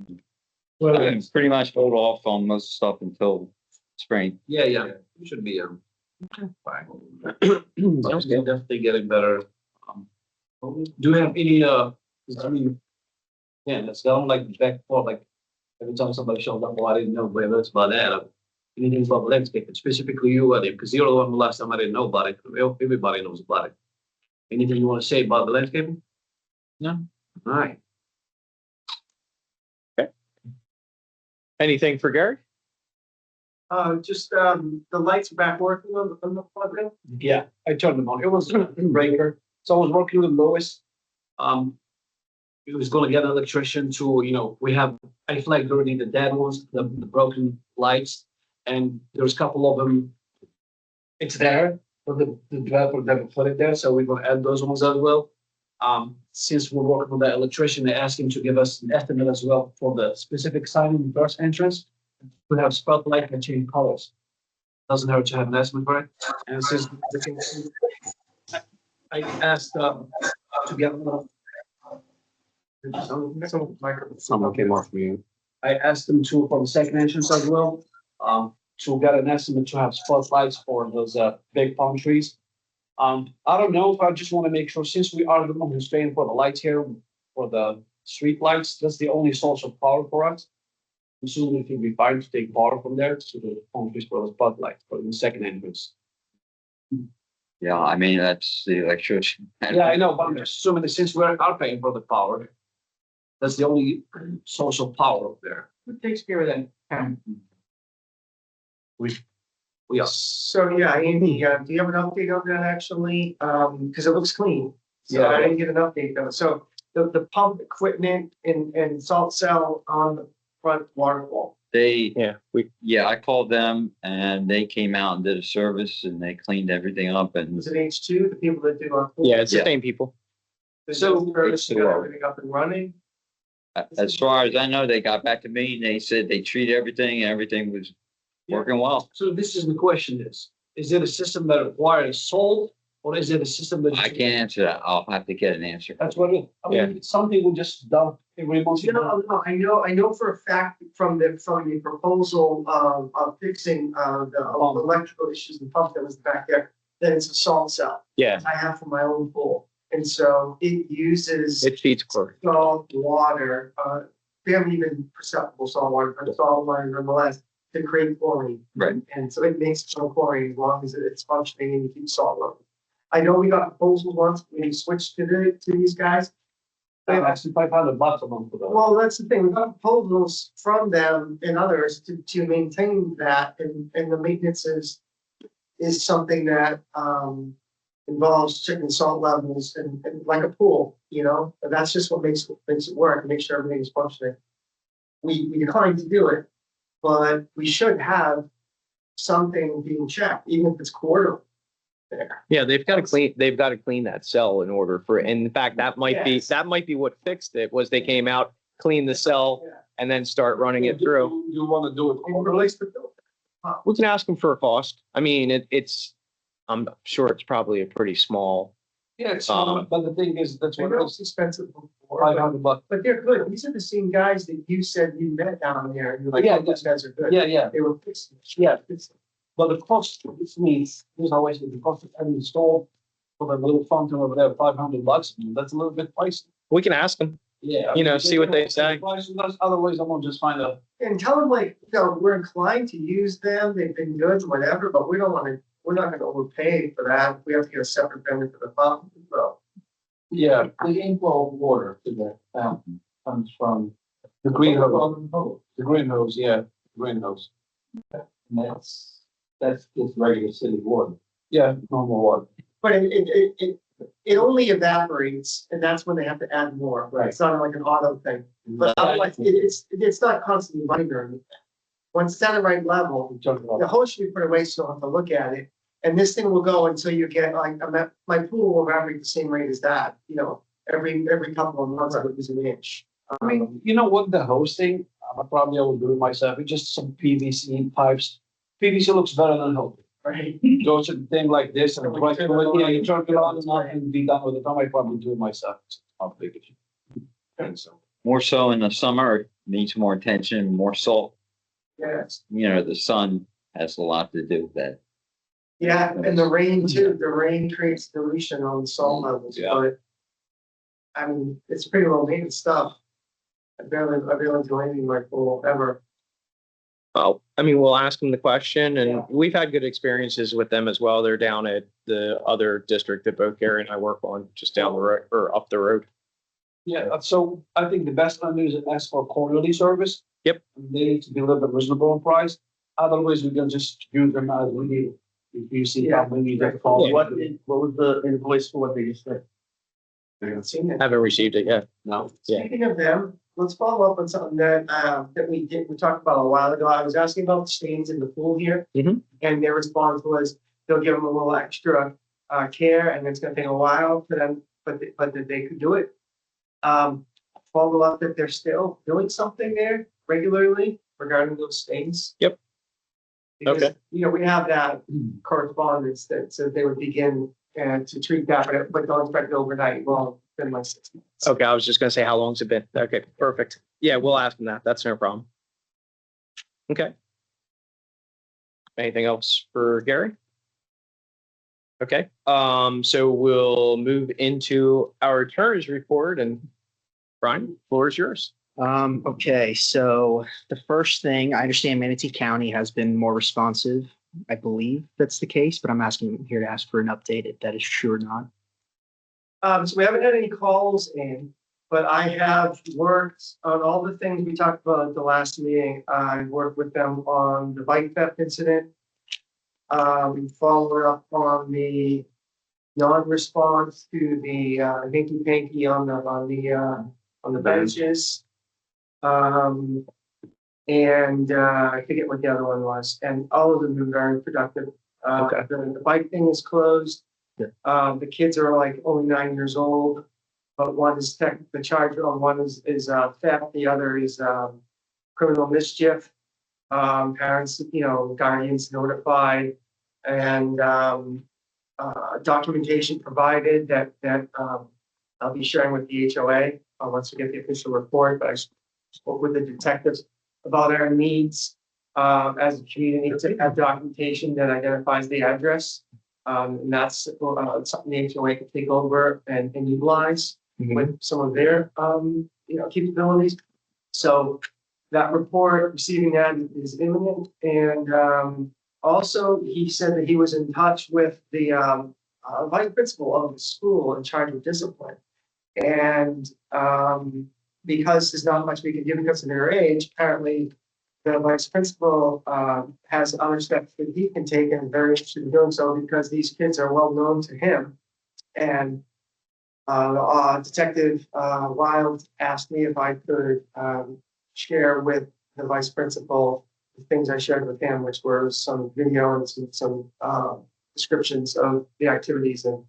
I can pretty much hold off on most stuff until spring. Yeah, it should be, fine. Sounds good, definitely getting better. Do you have any, 'cause I mean, yeah, that's down like back for like, every time somebody shows up, oh, I didn't know, whether it's about that, or anything about landscape, specifically you, Eddie, because you're the one who last time I didn't know about it, everybody knows about it. Anything you want to say about the landscaping? No? All right. Anything for Gary? Just, the lights are back working on the front. Yeah, I turned them on. It was a breaker. So I was working with Lois. He was gonna get an electrician to, I flagged already the dead ones, the broken lights. And there's a couple of them. It's there, but the developer never put it there, so we're gonna add those ones as well. Since we're working with that electrician, they asked him to give us an estimate as well for the specific sign in the first entrance. We have spotlight and change colors. Doesn't hurt to have an estimate for it. And since I asked to get someone came off mute. I asked them to for the second entrance as well, to get an estimate to have spotlights for those big palm trees. I don't know if I just want to make sure, since we are the one who's paying for the lights here, for the street lights, that's the only source of power for us. Assuming it will be fine to take power from there to the palm trees for the spotlight for the second entrance. Yeah, I mean, that's the electrician. Yeah, I know, but I'm just assuming that since we are paying for the power, that's the only source of power up there. Who takes care of that? We are. So, yeah, Andy, do you have an update on that actually? Because it looks clean. So Yeah. I didn't get an update though. So the pump equipment and salt cell on the front waterfall. Yeah, I called them and they came out and did a service and they cleaned everything up and Is it H2, the people that do our? Yeah, it's the Yeah. same people. So H2O. got everything up and running. as far as I know, they got back to me and they said they treated everything and everything was working well. So this is the question is it a system that requires salt or is it a system that? I can't answer that. I'll have to get an answer. That's what it is. I mean, it's something we just dump every month. No, I know for a fact from the proposal of fixing the electrical issues, the pump that was back there, that it's a salt cell. Yeah, I have for my own pool. And so it uses it feeds chlorine. salt water, barely even perceptible salt water, but salt water nonetheless, to create chlorine. Right. And so it makes no chlorine as long as it's functioning and you keep salt level. I know we got proposals once when we switched to these guys. They actually $500 a month for that. Well, that's the thing, we got proposals from them and others to maintain that, and the maintenance is something that involves checking salt levels and like a pool, but that's just what makes it work, and make sure everything is functioning. We declined to do it, but we should have something being checked, even if it's quarterly there. Yeah, they've got to clean that cell in order for, in fact, that might be what fixed it, was they came out, cleaned the cell, Yeah. and then start running it through. You want to do it? And release the filter. We can ask them for a cost. I mean, I'm sure it's probably a pretty small. Yeah, it's, but the thing is, that's I what know it it's was, expensive before, $500. but they're good. These are the same guys that you said you met down there, and you're like, Yeah, oh, those guys are good. Yeah. They were fixing. Yeah, but the cost, it's me, there's always the cost of having installed for the little fountain over there, $500. That's a little bit pricey. We can ask them. Yeah. See what they say. Otherwise, I'm gonna just find a. And tell them like, we're inclined to use them, they've been good, whatever, but we're not gonna overpay for that. We have to get a separate vendor for the pump, so. Yeah, the inflow of water to the fountain comes from the greenhouse. The greenhouse, yeah, greenhouse. And that's just regular city water. Yeah, normal water. But it only evaporates, and that's when they have to add more. Right. It's not like an auto thing, but otherwise, it's not constantly running or anything. Once it's at the right level, the hose should be put away so you don't have to look at it. And this thing will go until you get like, my pool will evaporate the same rate as that, every couple of months I would use an inch. I mean, you know what, the hosting, I probably will do it myself, it's just some PVC pipes. PVC looks better than hose. Right. Go to the thing like this and right through it, you turn it on and off and be done with it. I might probably do it myself. It's not a big issue. And so, More so in the summer, it needs more attention, more salt. Yes. The sun has a lot to do with that. Yeah, and the rain too, the rain creates dilution on salt levels, Yeah. but. I mean, it's pretty low maintenance stuff. I barely do anything like pool ever. Well, I mean, we'll ask them the question, and we've had good experiences with them as well. They're down at the other district that both Gary and I work on, just down the road or up the road. Yeah, so I think the best time is to ask for quarterly service. Yep. They need to be a little bit reasonable in price. Otherwise, we can just use them as we need. If you see how many that call. What was the invoice for what they just said? I haven't seen it. Haven't received it yet. No. Yeah. Speaking of them, let's follow up on something that we talked about a while ago. I was asking about the stains in the pool here. Mhm. And their response was they'll give them a little extra care and it's gonna take a while for them, but that they could do it. Follow up that they're still doing something there regularly regarding those stains. Yep. Because, Okay. we have that correspondence that said they would begin to treat that, but don't expect it overnight. Well, it's been like 6 months. Okay, I was just gonna say, how long's it been? Okay, perfect. Yeah, we'll ask them that. That's no problem. Okay. Anything else for Gary? Okay, so we'll move into our attorney's report, and Brian, floor is yours. Okay, so the first thing, I understand Manatee County has been more responsive. I believe that's the case, but I'm asking here to ask for an update if that is true or not. So we haven't had any calls in, but I have worked on all the things we talked about at the last meeting. I worked with them on the bike theft incident. We followed up on the non-response to the hinky panky on the benches. And I forget what the other one was, and all of them have been very productive. Okay. The bike thing is closed. Yeah. The kids are like only 9 years old, but one is the charge on one is theft, the other is criminal mischief. Parents, guardians notified, and documentation provided that I'll be sharing with the HOA once we get the official report. But I spoke with the detectives about our needs as a community to have documentation that identifies the address. And that's something the HOA can take over and utilize with some of their capabilities. So that report, receiving that is imminent. And also he said that he was in touch with the vice principal of the school in charge of discipline. And because there's not much we can do because of their age, apparently the vice principal has other steps that he can take and very interested in doing so because these kids are well known to him. And Detective Wild asked me if I could share with the vice principal the things I shared with him, which were some video and some descriptions of the activities. And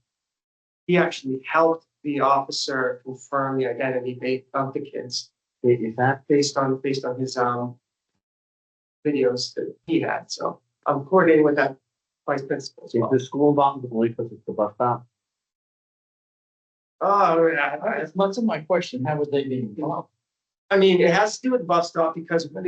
he actually helped the officer confirm the identity of the kids. Is that based on his videos that he had? So I'm coordinating with that vice principal as well. Is the school involved in the police because it's the bus stop? Oh, yeah. That's not my question. How would they be involved? I mean, it has to do with bus stop because when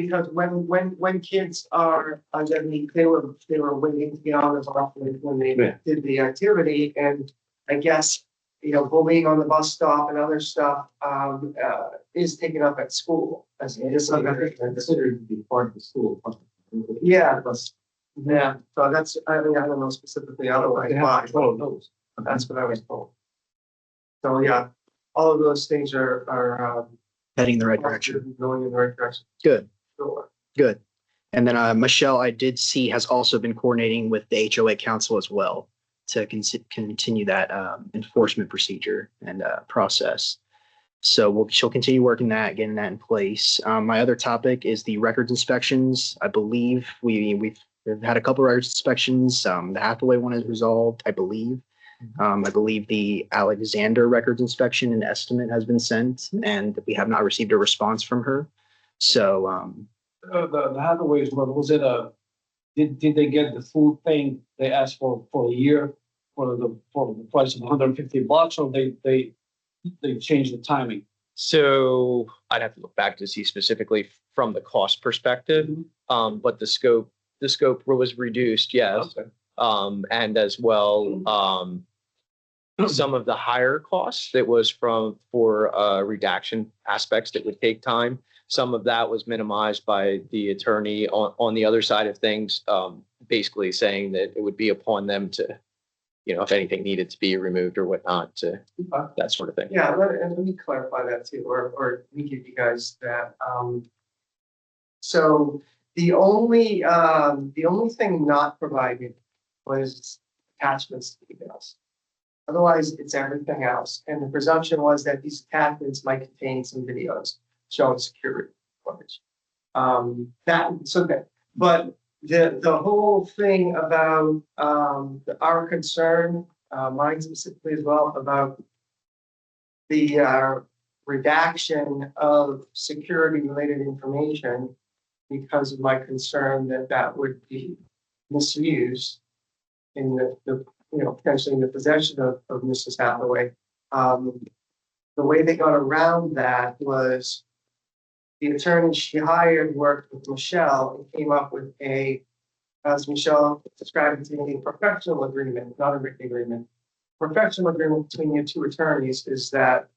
kids are underneath, they were waiting to get on the bus when they did the activity, and I guess bullying on the bus stop and other stuff is taken up at school. As Considered to be part of the school. yeah, yeah. So that's I don't know specifically otherwise why. Those. That's what I was told. So yeah, all of those things are Heading in the right direction. going in the right direction. Good, Sure. good. And then Michelle, I did see, has also been coordinating with the HOA council as well to continue that enforcement procedure and process. So she'll continue working that, getting that in place. My other topic is the records inspections. I believe we've had a couple of records inspections. The Hathaway one is resolved, I believe. I believe the Alexander records inspection and estimate has been sent, and we have not received a response from her. So The Hathaways, was it did they get the full thing they asked for a year for the price of $150, or they changed the timing? So I'd have to look back to see specifically from the cost persptive, but the scope the scope was reduced, yes. Okay. And as well, some of the higher costs that was for redaction aspects that would take time. Some of that was minimized by the attorney on the other side of things, basically saying that it would be upon them to, if anything needed to be removed or whatnot, to that sort of thing. Yeah, let me clarify that too, or let me give you guys that. So the only thing not provided was attachments to the bills. Otherwise, it's everything else. And the presumption was that these attachments might contain some videos showing security footage. But the whole thing about our concern, mine specifically as well, about the redaction of security related information because of my concern that would be misused in the potentially in the possession of Mrs. Hathaway. The way they got around that was the attorney she hired worked with Michelle and came up with as Michelle described it to me, a professional agreement, not a written agreement. Professional agreement between the two attorneys is that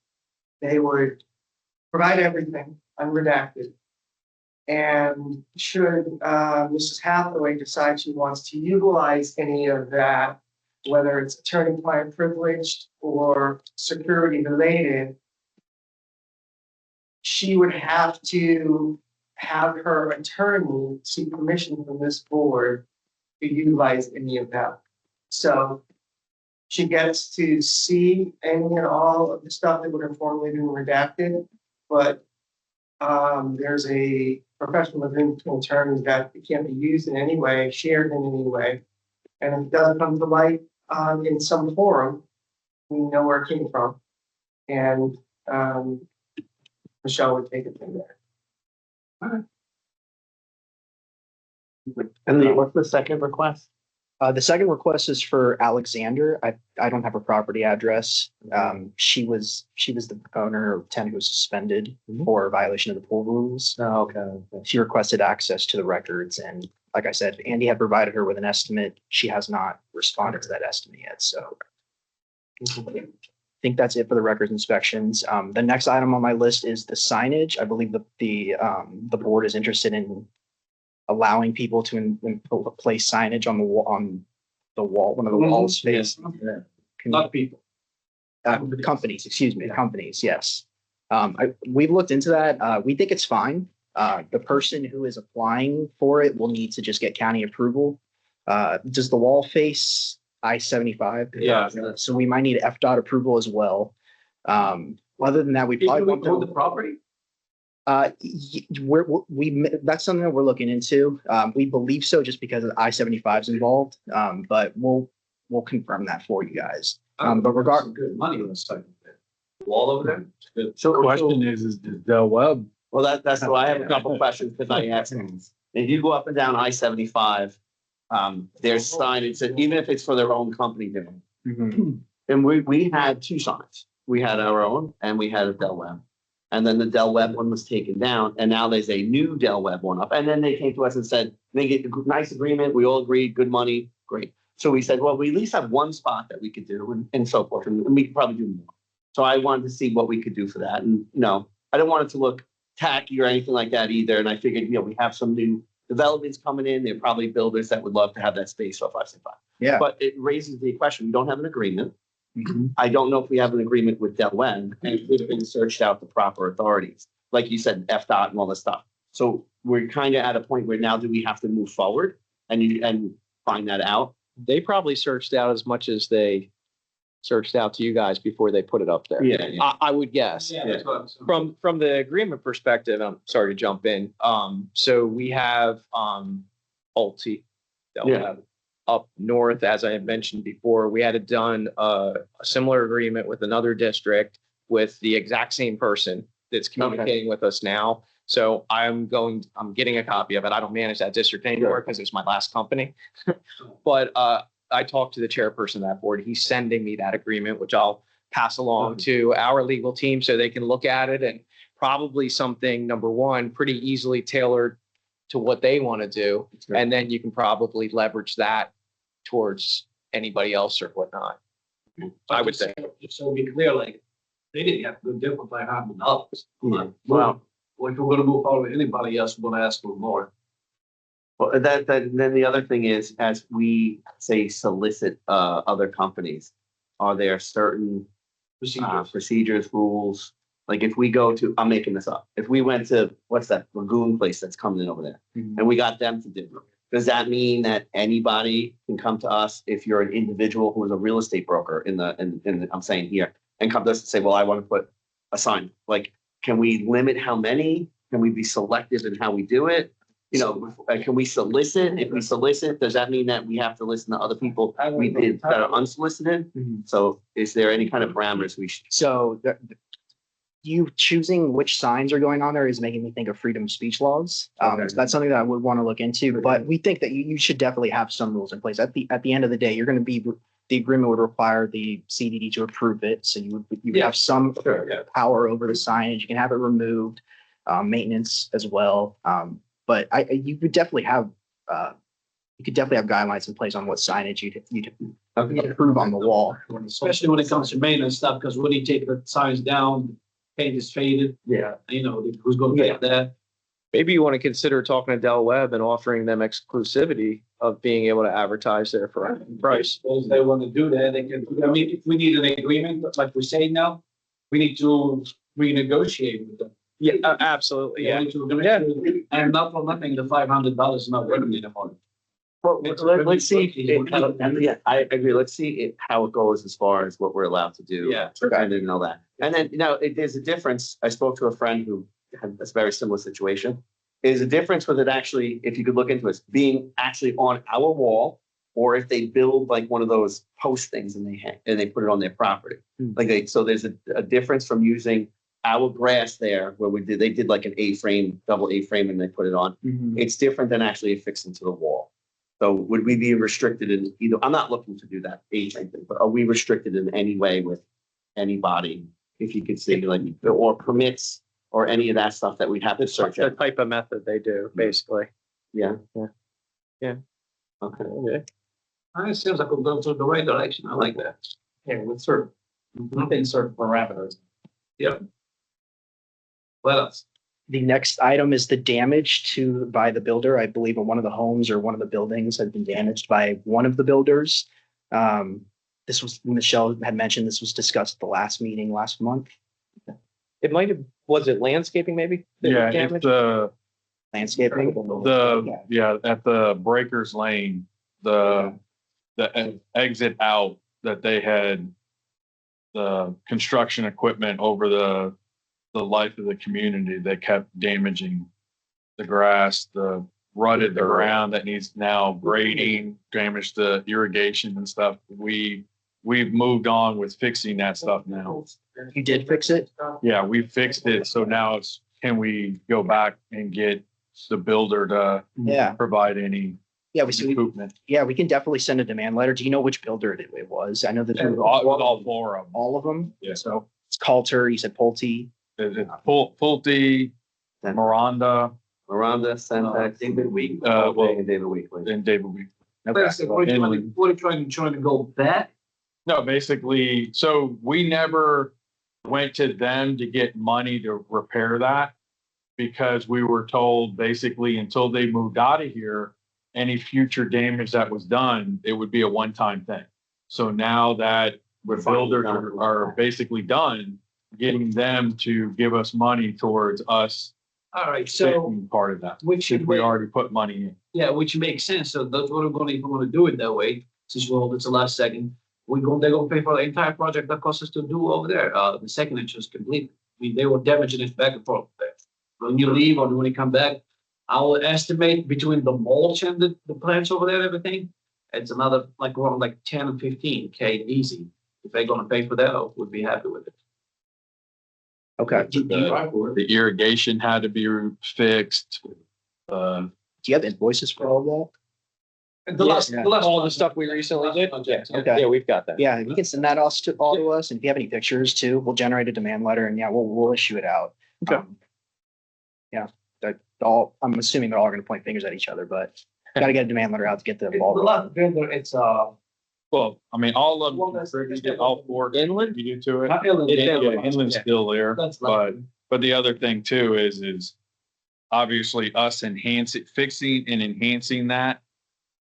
they would provide everything unredacted. And should Mrs. Hathaway decide she wants to utilize any of that, whether it's attorney-client privileged or security related, she would have to have her attorney seek permission from this board to utilize any of that. So she gets to see any and all of the stuff that would have formerly been redacted, but there's a professional agreement between attorneys that it can't be used in any way, shared in any way. And if it doesn't come to light in some forum, we know where it came from. And Michelle would take it from there. And what's the second request? The second request is for Alexander. I don't have her property address. She was the owner of 10 who was suspended for violation of the pool rules. Oh, okay. She requested access to the records, and like I said, Andy had provided her with an estimate. She has not responded to that estimate yet. So I think that's it for the records inspections. The next item on my list is the signage. I believe the board is interested in allowing people to place signage on the wall, one of the walls face. Not people. Companies, excuse me, companies, yes. We've looked into that. We think it's fine. The person who is applying for it will need to just get county approval. Does the wall face I-75? Yeah. So we might need FDOT approval as well. Other than that, we probably People own the property? That's something that we're looking into. We believe so just because of I-75 is involved. But we'll confirm that for you guys. But regardless, Good money on the site. Wall over there? Good. The question is Del Webb? Well, that's why I have a couple questions because I asked them. If you go up and down I-75, there's signage that even if it's for their own company doing. And we had two signs. We had our own and we had a Del Webb. And then the Del Webb one was taken down, and now there's a new Del Webb one up. And then they came to us and said, they get a nice agreement. We all agreed, good money, great. So we said, well, we at least have one spot that we could do and so forth. And we could probably do more. So I wanted to see what we could do for that. And, I don't want it to look tacky or anything like that either. And I figured, we have some new developments coming in. There are probably builders that would love to have that space off I-75. Yeah. But it raises the question, we don't have an agreement. I don't know if we have an agreement with Del Webb, and it would have been searched out the proper authorities, like you said, FDOT and all this stuff. So we're kind of at a point where now do we have to move forward and find that out? They probably searched out as much as they searched out to you guys before they put it up there. Yeah. I would guess. Yeah, that's what I'm saying. From the agreement perspective, I'm sorry to jump in. So we have Ulti that we have up north, as I had mentioned before. We had done a similar agreement with another district with the exact same person that's communicating with us now. So I'm getting a copy of it. I don't manage that district anymore because it's my last company. But I talked to the chairperson of that board. He's sending me that agreement, which I'll pass along to our legal team so they can look at it, and probably something, number one, pretty easily tailored to what they want to do. And then you can probably leverage that towards anybody else or whatnot. I would say. Just so be clear, like, they didn't have to go different by $100. Well, If we're gonna move forward with anybody else, we're gonna ask for more. well, then the other thing is, as we say solicit other companies, are there certain procedures, rules? Like if we go to, I'm making this up, if we went to, what's that lagoon place that's coming in over there, and we got them to do it, does that mean that anybody can come to us if you're an individual who is a real estate broker in the I'm saying here, and come to us and say, well, I want to put a sign? Like, can we limit how many? Can we be selective in how we do it? You know, can we solicit? If we solicit, does that mean that we have to listen to other people we did that are unsolicited? So is there any kind of parameters we should? So you choosing which signs are going on there is making me think of freedom of speech laws. Okay. So that's something that I would want to look into, but we think that you should definitely have some rules in place. At the end of the day, you're going to be, the agreement would require the CDD to approve it. So you would have some power over the signage. You can have it removed, maintenance as well. But you could definitely have, guidelines in place on what signage you'd approve on the wall. Especially when it comes to maintenance stuff, because when you take the signs down, paint is faded, Yeah. you know, who's gonna pay that? Maybe you want to consider talking to Del Webb and offering them exclusivity of being able to advertise there for a price. If they want to do that, they can, I mean, if we need an agreement, like we're saying now, we need to renegotiate with them. Yeah, absolutely. Yeah. We need to- And not for nothing, the $500 is not worth it anymore. Well, let's see. Yeah, I agree. Let's see how it goes as far as what we're allowed to do. Yeah. I didn't know that. And then, there's a difference. I spoke to a friend who had a very similar situation. There's a difference with it actually, if you could look into it, being actually on our wall, or if they build like one of those post things and they put it on their property. So there's a difference from using our grass there where they did like an A-frame, double A-frame, and they put it on. It's different than actually affixing to the wall. So would we be restricted in either? I'm not looking to do that A-frame thing, but are we restricted in any way with anybody? If you could see like, or permits or any of that stuff that we'd have to search The out. type of method they do, basically. Yeah. Yeah. Okay. Okay. It seems like we're going through the right direction. I like that. Yeah, with certain, within certain parameters. Yep. What else? The next item is the damage by the builder. I believe in one of the homes or one of the buildings had been damaged by one of the builders. This was, Michelle had mentioned, this was discussed at the last meeting last month. It might have, was it landscaping maybe? Yeah, Damage? it's the Landscaping. at the Breakers Lane, the exit out that they had the construction equipment over the life of the community that kept damaging the grass, rutted the ground that needs now grading, damaged the irrigation and stuff. We've moved on with fixing that stuff now. You did fix it? Yeah, we fixed it. So now can we go back and get the builder to Yeah. provide any Yeah, we improvement? we can definitely send a demand letter. Do you know which builder it was? I know that All four of them. all of them. Yeah. So it's Coulter, you said Pulte. It's Pulte, Miranda, Sentex, David Week. and David Weekly. and David Week. Okay. What are you trying to go back? No, basically, so we never went to them to get money to repair that because we were told basically until they moved out of here, any future damage that was done, it would be a one-time thing. So now that the builders are basically done, getting them to give us money towards us All right, so taking part of that, which since we already put money in. yeah, which makes sense. So that's what we're going to, if we want to do it that way, since well, it's the last second, they're going to pay for the entire project that costs us to do over there. The second interest complete. They were damaging it back and forth there. When you leave or when you come back, I will estimate between the mulch and the plants over there and everything, it's another like around like 10 and 15K easy. If they're going to pay for that, I would be happy with it. Okay. Do The irrigation had to be fixed. you have invoices for all that? The last All one. the stuff we recently did? Yeah. Okay. Yeah, we've got that. Yeah, you can send that all to us. And if you have any pictures too, we'll generate a demand letter and we'll issue it out. Okay. Yeah, I'm assuming they're all going to point fingers at each other, but got to get a demand letter out to get the ball The rolling. last vendor, it's, Well, I mean, all of Well, them, that's- contributed, all four Inland? contributed to it. not Inland, Yeah, Inland. inland's still there, That's but, like- but the other thing too is obviously us fixing and enhancing that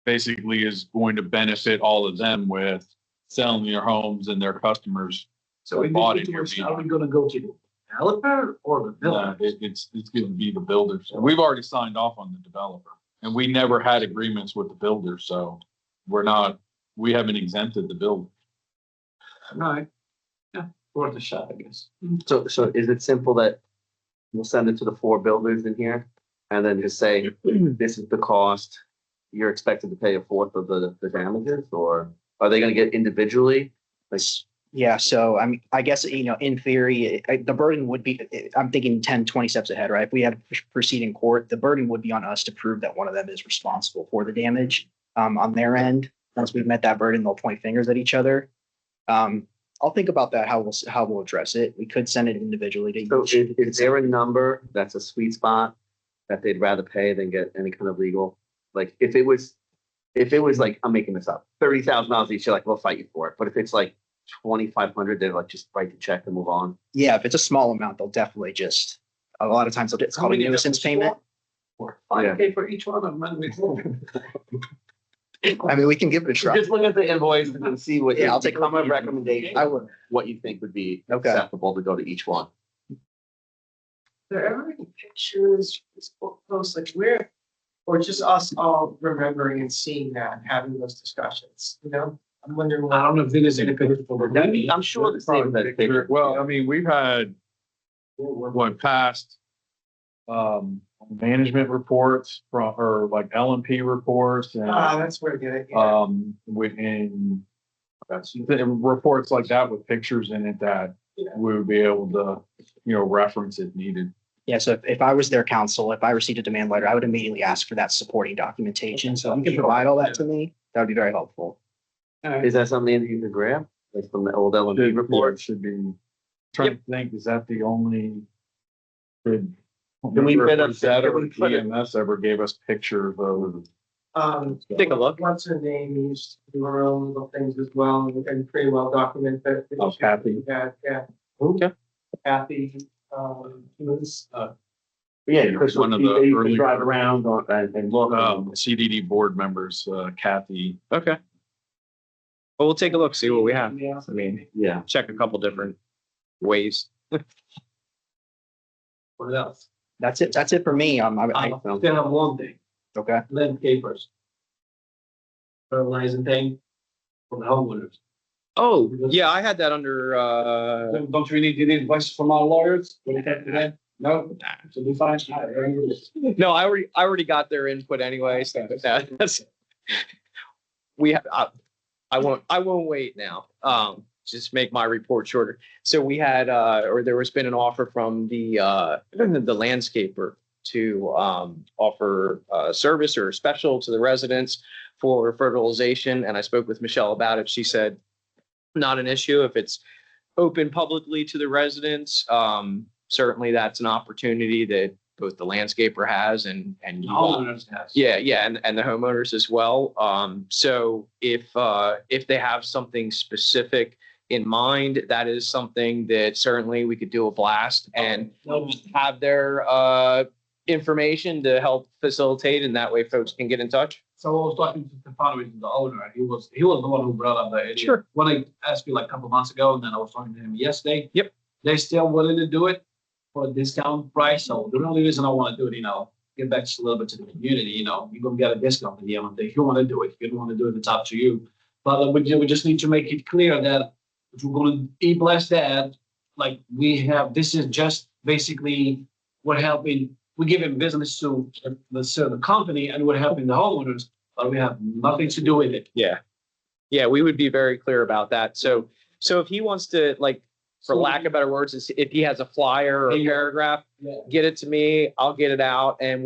basically is going to benefit all of them with selling their homes and their customers. So in bought this it here, situation, are we gonna go to the developer or the builder? It's gonna be the builders. And we've already signed off on the developer. And we never had agreements with the builder, so we haven't exempted the builder. Right. Yeah, worth a shot, I guess. So is it simple that we'll send it to the 4 builders in here? And then just say, this is the cost, you're expected to pay a fourth of the damages, or are they gonna get individually? Like, Yeah, so I guess, in theory, the burden would be, I'm thinking 10, 20 steps ahead, right? If we had to proceed in court, the burden would be on us to prove that one of them is responsible for the damage on their end. Once we've met that burden, they'll point fingers at each other. I'll think about that, how we'll address it. We could send it individually to so each. is there a number that's a sweet spot that they'd rather pay than get any kind of legal? Like, if it was like, I'm making this up, $30,000 each, you're like, we'll fight you for it. But if it's like 2,500, they're like, just write the check and move on. Yeah, if it's a small amount, they'll definitely a lot of times it's called a nuisance payment. Or 5K for each one of them. I mean, we can give it a try. Just look at the invoice and see what, Yeah, I'll take a come a look. recommendation. I would. What you think would be Okay. acceptable to go to each one. there ever any pictures, posts like where, or just us all remembering and seeing that and having those discussions, I'm wondering. I don't know if there is any picture for that. I'm sure the same that picture. Well, I mean, we've had past management reports or like L&P reports and That's where I get it. Yeah. within reports like that with pictures in it that we would be able to, reference if needed. Yeah, so if I was their counsel, if I received a demand letter, I would immediately ask for that supporting documentation. So if you can provide all that to me, that would be very helpful. Is that something that you could grab, like from the old L&P report? Should be, trying to think, is that the only? Can we put up- that can or we put it- EMS ever gave us pictures of? Take a look. What's her name used to do her own little things as well and pretty well documented. Oh, Kathy. Yeah. Okay. Kathy, was, Yeah, because One of the you early- can drive around and look. CDD board members, Kathy. Okay. Well, we'll take a look, see what we have. Yeah. I mean, Yeah. check a couple different ways. What else? That's it. That's it for me. I still have one thing, Okay. landscapers. Fertilizing thing for the homeowners. Oh, yeah, I had that under, Don't we need to need advice from our lawyers? What do you think to that? No, so be fine. no, I already got their input anyway, so that's. We have, I won't wait now. Just make my report shorter. So we had, or there has been an offer from the landscaper to offer service or special to the residents for fertilization. And I spoke with Michelle about it. She said, not an issue if it's open publicly to the residents. Certainly that's an opportunity that both the landscaper has and Homeowners has. yeah, and the homeowners as well. So if they have something specific in mind, that is something that certainly we could do a blast and have their information to help facilitate, and that way folks can get in touch. So I was talking to Stefano, which is the owner, and he was the one who brought up the idea. Sure. When I asked you like a couple months ago, and then I was talking to him yesterday. Yep. They're still willing to do it for a discount price. So the only reason I want to do it, give back just a little bit to the community, you're gonna get a discount at the end of the day. If you want to do it, if you don't want to do it, it's up to you. But we just need to make it clear that if we're gonna bless that, like this is just basically we're helping. We're giving business to the company and we're helping the homeowners, but we have nothing to do with it. Yeah, we would be very clear about that. So if he wants to, like, for lack of better words, if he has a flyer or a paragraph, get it to me, I'll get it out, and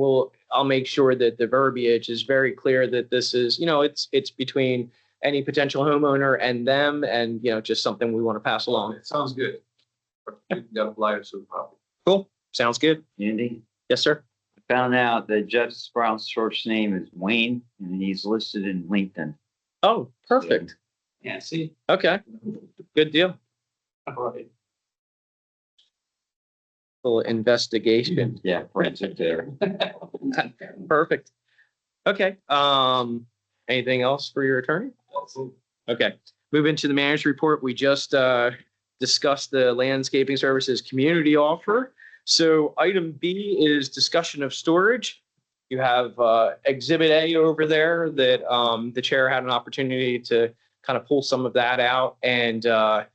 I'll make sure that the verbiage is very clear that this is, it's between any potential homeowner and them, and, just something we want to pass along. It sounds good. You got a flyer to the property. Cool. Sounds good. Andy, Yes, sir. found out that Jeff Sprout's first name is Wayne and he's listed in LinkedIn. Oh, perfect. Yeah, see. Okay, good deal. Right. Little investigation. Yeah, forensic there. Perfect. Okay, anything else for your attorney? Okay, move into the manager's report. We just discussed the landscaping services community offer. So item B is discussion of storage. You have Exhibit A over there that the chair had an opportunity to kind of pull some of that out. And I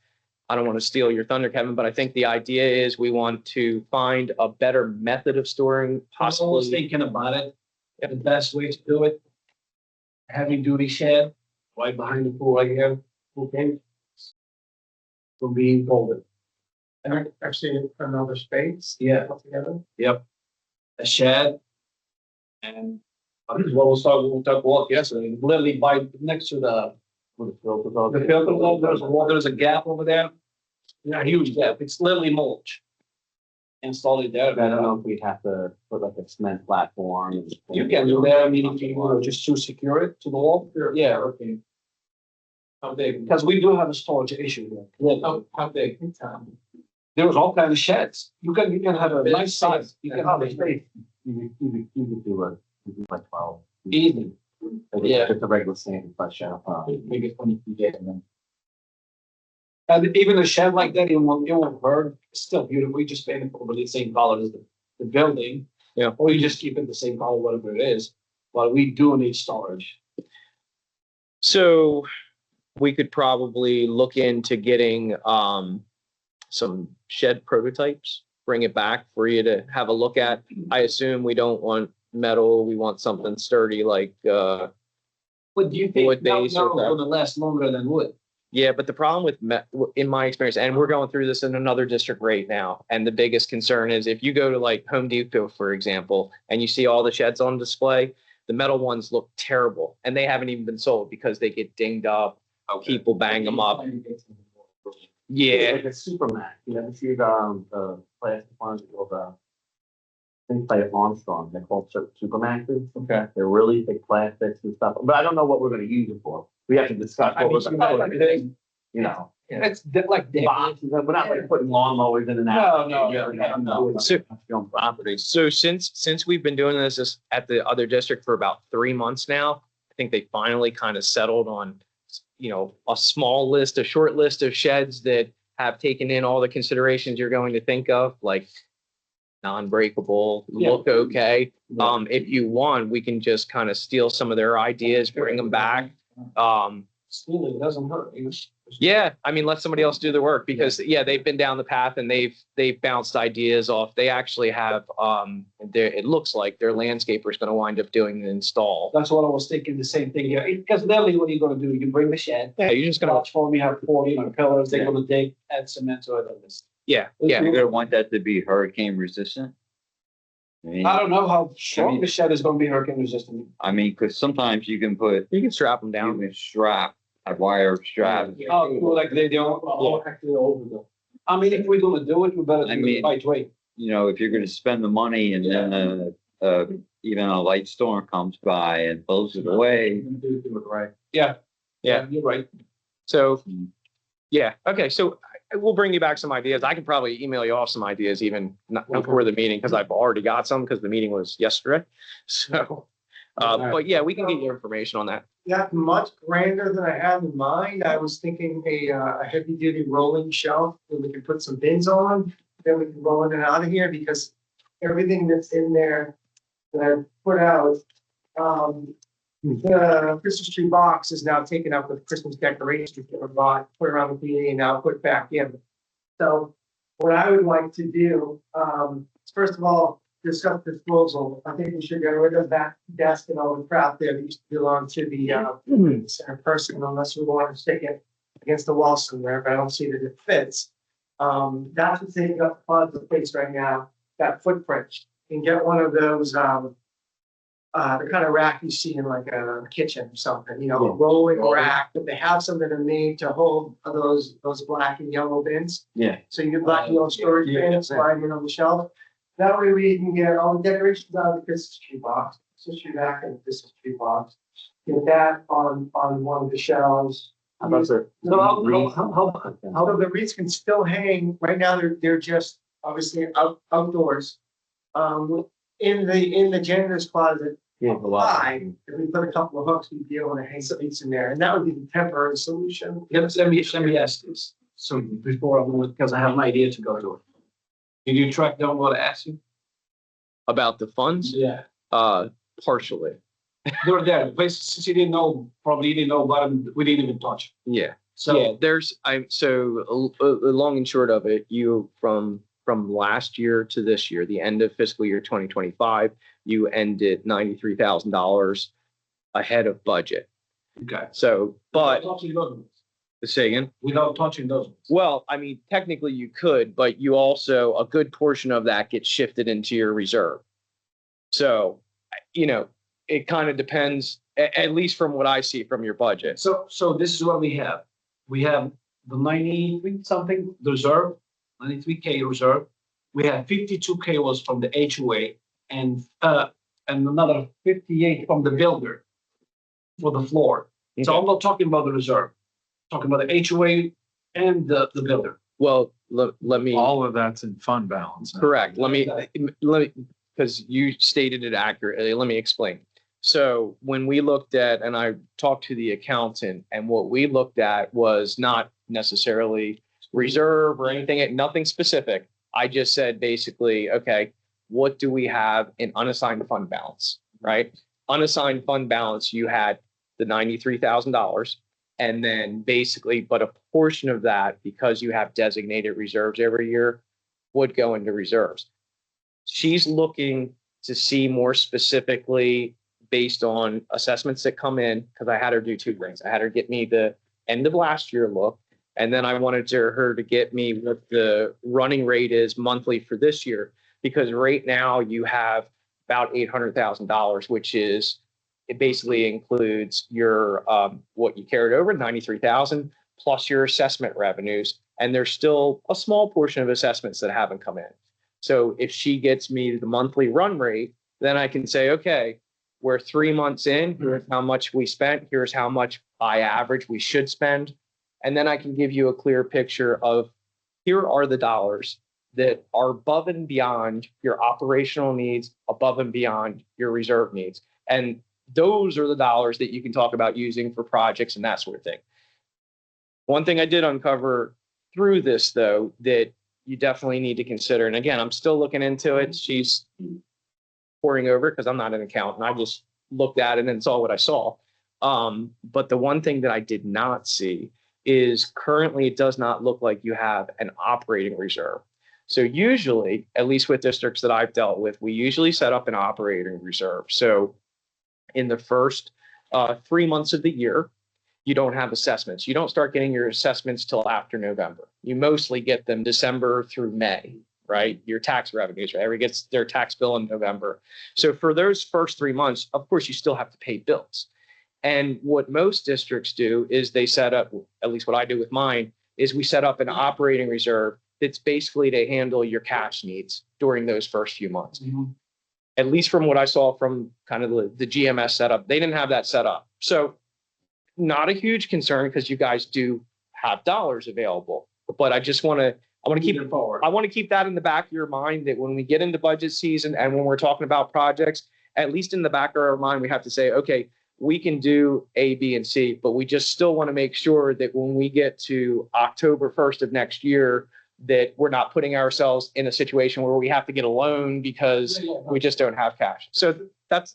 don't want to steal your thunder, Kevin, but I think the idea is we want to find a better method of storing, I was possibly. thinking about it. The best way to do it. Heavy duty shed right behind the pool right here. Okay. Will be folded. And actually another space. Yeah. Altogether. Yep. A shed. And we'll talk walk yesterday, literally by next to the filter wall, there's a gap over there. Yeah, huge gap. It's literally mulch. Install it there. I don't know if we'd have to put like a cement platform. You can do that, I mean, if you want just to secure it to the wall. Yeah, okay. How big? Because we do have a storage issue there. How big? There was all kinds of sheds. You can have a nice size. You can have a space. You could do like 12. Easy. Yeah. Just a regular standard flush out. Maybe 20 feet. And even a shed like that, it won't burn. It's still beautiful. We just paint it over the same color as the building. Yeah. Or you just keep it the same color, whatever it is. But we do need storage. So we could probably look into getting some shed prototypes, bring it back for you to have a look at. I assume we don't want metal. We want something sturdy like But do you think wood no, base no, or that? going to last longer than wood? Yeah, but the problem with, in my experience, and we're going through this in another district right now, and the biggest concern is if you go to like Home Depot, for example, and you see all the sheds on display, the metal ones look terrible, and they haven't even been sold because they get dinged up. People bang them up. Yeah, Like a Superman. You ever see the plastic ones of things by Armstrong? They're called Supermaxes. Okay. They're really thick plastics and stuff, but I don't know what we're gonna use it for. We have to discuss what we're gonna do. You know, It's like boxes, we're not like putting lawnmowers in and out. No. So- Property. So since we've been doing this at the other district for about 3 months now, I think they finally kind of settled on, a small list, a short list of sheds that have taken in all the considerations you're going to think of, like non-breakable, look okay. If you want, we can just kind of steal some of their ideas, bring them back. Stealing doesn't hurt. Yeah, I mean, let somebody else do the work because they've been down the path and they've bounced ideas off. They actually have it looks like their landscaper is going to wind up doing the install. That's what I was thinking, the same thing here. Because literally what are you gonna do? You bring the shed. Yeah, you're just gonna Platform, you have 40 pillars, they're gonna dig, add cement to it. And this. yeah. You're gonna want that to be hurricane resistant? I don't know how strong the shed is gonna be hurricane resistant. Because sometimes you can put, You can strap them you down. can strap, a wire strap. Oh, well, like they don't, actually over the. I mean, if we're gonna do it, we better I do mean- it lightweight. If you're gonna spend the money and then, even a light storm comes by and blows it away. Do it right. Yeah. You're right. So, yeah. Okay. So we'll bring you back some ideas. I can probably email you off some ideas even not before the meeting because I've already got some because the meeting was yesterday. So, but yeah, we can get you information on that. Not much grander than I had in mind. I was thinking a heavy duty rolling shelf that we can put some bins on. Then we can roll in and out of here because everything that's in there that I put out, the Christmas tree box is now taken up with Christmas decorations that were bought, put around the community and now put back in. So what I would like to do, is first of all, discuss disposal. I think we should get rid of that desk and all the crap there that used to belong to the center person, unless we want to stick it against the wall somewhere, but I don't see that it fits. That's what's taking up the space right now, that footprint. You can get one of those, the kind of rack you see in like a kitchen or something, a rolling rack, but they have some that are made to hold those black and yellow bins. Yeah. So you get black and yellow storage bins lying in on the shelf. That way we can get all the decorations out of the Christmas tree box, Christmas tree back in the Christmas tree box. Get that on one of the shelves. How about the So Although the wreaths can still hang, right now they're just obviously outdoors. In the janitor's closet, high, if we put a couple of hooks, we'd be able to hang some wreaths in there, and that would be the temporary solution. let me ask this. So before I move, because I have an idea to go to it. Did you track down what I asked you? About the funds, Yeah. partially. They were there. Since you didn't know, probably you didn't know about them, we didn't even touch. Yeah. So Yeah, the long and short of it, you from last year to this year, the end of fiscal year 2025, you ended $93,000 ahead of budget. okay. So, but Without touching those ones. say again. Without touching those ones. Well, I mean, technically you could, but you also, a good portion of that gets shifted into your reserve. So, it kind of depends, at least from what I see from your budget. So this is what we have. We have the 93 something reserve, 93K reserve. We have 52K was from the HOA and another 58 from the builder for the floor. So I'm not talking about the reserve, I'm talking about the HOA and the builder. Well, let me. All of that's in fund balance. Correct. Let me, because you stated it accurately. Let me explain. So when we looked at, and I talked to the accountant, and what we looked at was not necessarily reserve or anything, nothing specific. I just said basically, okay, what do we have in unassigned fund balance, right? Unassigned fund balance, you had the $93,000. And then basically, but a portion of that, because you have designated reserves every year, would go into reserves. She's looking to see more specifically based on assessments that come in, because I had her do two things. I had her get me the end of last year look, and then I wanted her to get me what the running rate is monthly for this year, because right now you have about $800,000, which is, it basically includes your what you carried over, 93,000, plus your assessment revenues, and there's still a small portion of assessments that haven't come in. So if she gets me the monthly run rate, then I can say, okay, we're 3 months in, here's how much we spent, here's how much by average we should spend. And then I can give you a clear picture of, here are the dollars that are above and beyond your operational needs, above and beyond your reserve needs. And those are the dollars that you can talk about using for projects and that sort of thing. One thing I did uncover through this, though, that you definitely need to consider, and again, I'm still looking into it. She's pouring over because I'm not an accountant. I just looked at it and saw what I saw. But the one thing that I did not see is currently it does not look like you have an operating reserve. So usually, at least with districts that I've dealt with, we usually set up an operating reserve. So in the first 3 months of the year, you don't have assessments. You don't start getting your assessments till after November. You mostly get them December through May, right? Your tax revenues, right? Everybody gets their tax bill in November. So for those first 3 months, of course, you still have to pay bills. And what most districts do is they set up, at least what I do with mine, is we set up an operating reserve that's basically to handle your cash needs during those first few months. Mm-hmm. At least from what I saw from kind of the GMS setup, they didn't have that set up. So not a huge concern because you guys do have dollars available. But I just want to keep that in the back of your mind, that when we get into budget season and when we're talking about projects, at least in the back of our mind, we have to say, okay, we can do A, B, and C, but we just still want to make sure that when we get to October 1st of next year, that we're not putting ourselves in a situation where we have to get a loan because we just don't have cash. So that's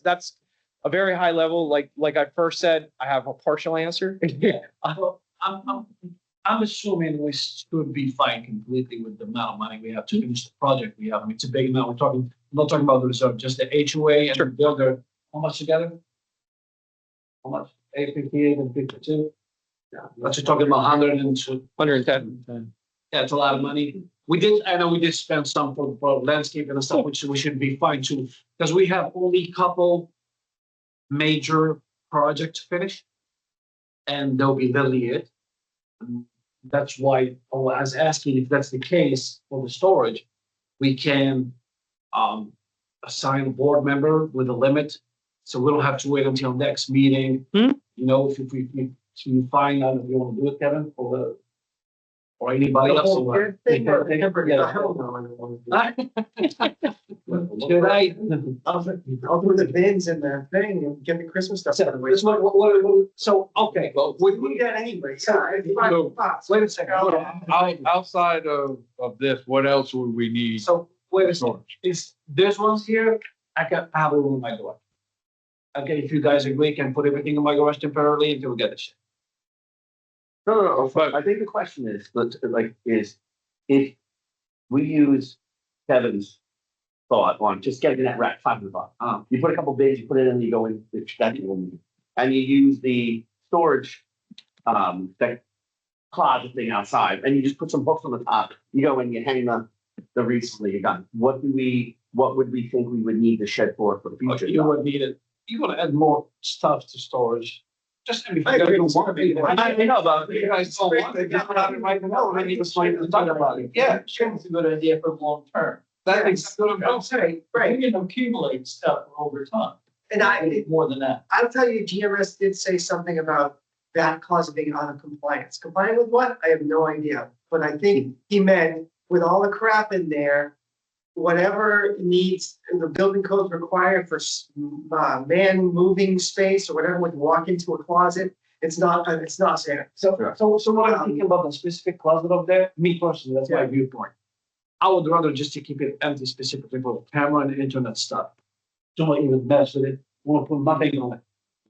a very high level. Like I first said, I have a partial answer. I'm assuming we should be fine completely with the amount of money we have to finish the project we have. I mean, it's a big amount. I'm not talking about the reserve, just the HOA and the builder. How much together? How much? 858 and 52? Yeah. But you're talking about 102. 110. Yeah, it's a lot of money. I know we did spend some for landscape and stuff, which we should be fine too, because we have only a couple major projects to finish, and they'll be literally it. And that's why I was asking if that's the case for the storage, we can assign a board member with a limit. So we don't have to wait until next meeting. Hmm. You know, if you find out if you want to do it, Kevin, or anybody else. Should I? I'll put the bins in the thing and get the Christmas stuff out of the way. So, okay, well, We need that anyway, yeah. it's fine. So- wait a second. hold on. Outside of this, what else would we need? So, wait a second. Storage? Is this one's here, I can have it in my garage. Okay, if you guys agree, I can put everything in my garage temporarily until we get the shit. No, But- I think the question is, is if we use Kevin's thought on just getting that rack, $500. You put a couple bids, you put it in, you go in, and you use the storage, that closet thing outside, and you just put some hooks on the top. You go and you hang the Reiss you're done. What would we think we would need the shed for the future? You would need it, you're gonna add more stuff to storage. Just if you I agree. don't want to be there. I know about it. You guys don't want it, just have it right now, and then you just like to talk about it. Yeah, it's a good idea for long term. That is what I'm saying. Right, you can accumulate stuff over time. And More than that. I'll tell you, GMS did say something about that closet being out of compliance. Compliant with what? I have no idea. But I think he meant with all the crap in there, whatever needs, the building codes required for man moving space or whatever would walk into a closet, it's not sanitary. So what I'm thinking about the specific closet up there, me personally, that's my Yeah. viewpoint. I would rather just to keep it empty specifically for camera and internet stuff. Don't even mess with it, won't put nothing on it.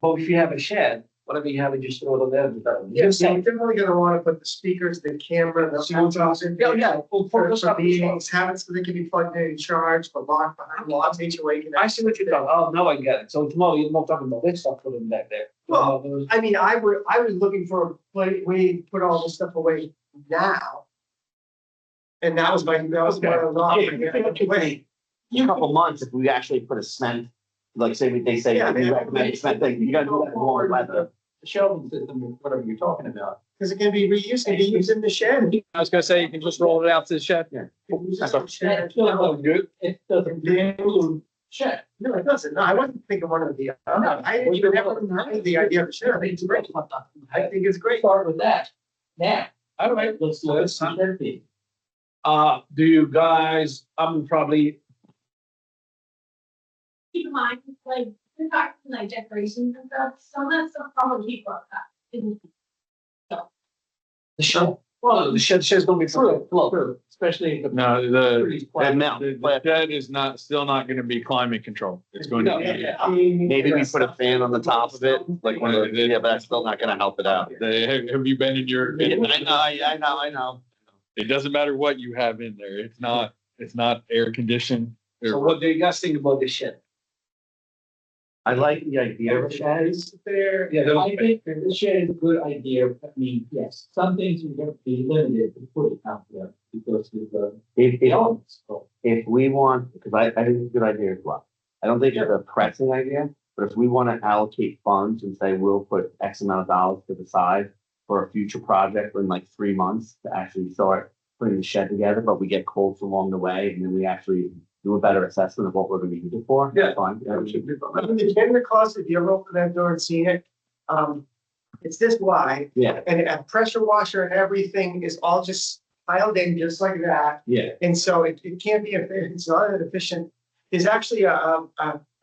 But if you have a shed, whatever you have, you just throw it on there. Yeah, so you're definitely gonna wanna put the speakers, the camera, the laptops in. Yeah, yeah, for For this stuff. meetings, have it so they can be plugged in and charged, but locked behind locks, HOA. I see what you're talking, oh, now I get it, so tomorrow you're not talking about this stuff, put it back there. Well, I mean, I was looking for a way to put all this stuff away now. And that was what I was offering. Wait, A couple months, if we actually put a cement, like say, they say, Yeah, we recommend a cement thing, you gotta do that in warm weather. The shelving system, or whatever you're talking about. because it can be reused, it can be used in the shed. I was gonna say, you can just roll it out to the shed. It can be used in the shed. It still doesn't good. It doesn't include shed. No, it doesn't. No, I wasn't thinking one of the, I didn't even ever heard of the idea of a shed. I think it's great. I think it's great. Start with that. Now, All right, let's look at some of the. do you guys, I'm probably, Keep in mind, like, we're talking like decorations and stuff, some of that stuff probably people up that. the shed, well, the shed's gonna be full, Especially if the. No, And melt. the shed is still not gonna be climate controlled. It's going to be. Maybe we put a fan on the top of it, like one of the, yeah, but that's still not gonna help it out. Have you been in your? I know. It doesn't matter what you have in there. It's not air conditioned. So what do you guys think about the shed? I like the idea of a shed. There, Yeah, those- I think that the shed is a good idea. I mean, yes, some things are going to be limited to put it out there because of the If, elements. if we want, because I think it's a good idea as well. I don't think it's a pressing idea, but if we want to allocate funds and say we'll put X amount of dollars to the side for a future project in like 3 months to actually start putting the shed together, but we get quotes along the way and then we actually do a better assessment of what we're gonna use it for. Yeah. Fine. Yeah, we should do I that. mean, the gender closet, if you ever open that door and seen it, it's this wide Yeah, and a pressure washer and everything is all just piled in just like that. yeah. And so it can't be, it's not an efficient. There's actually a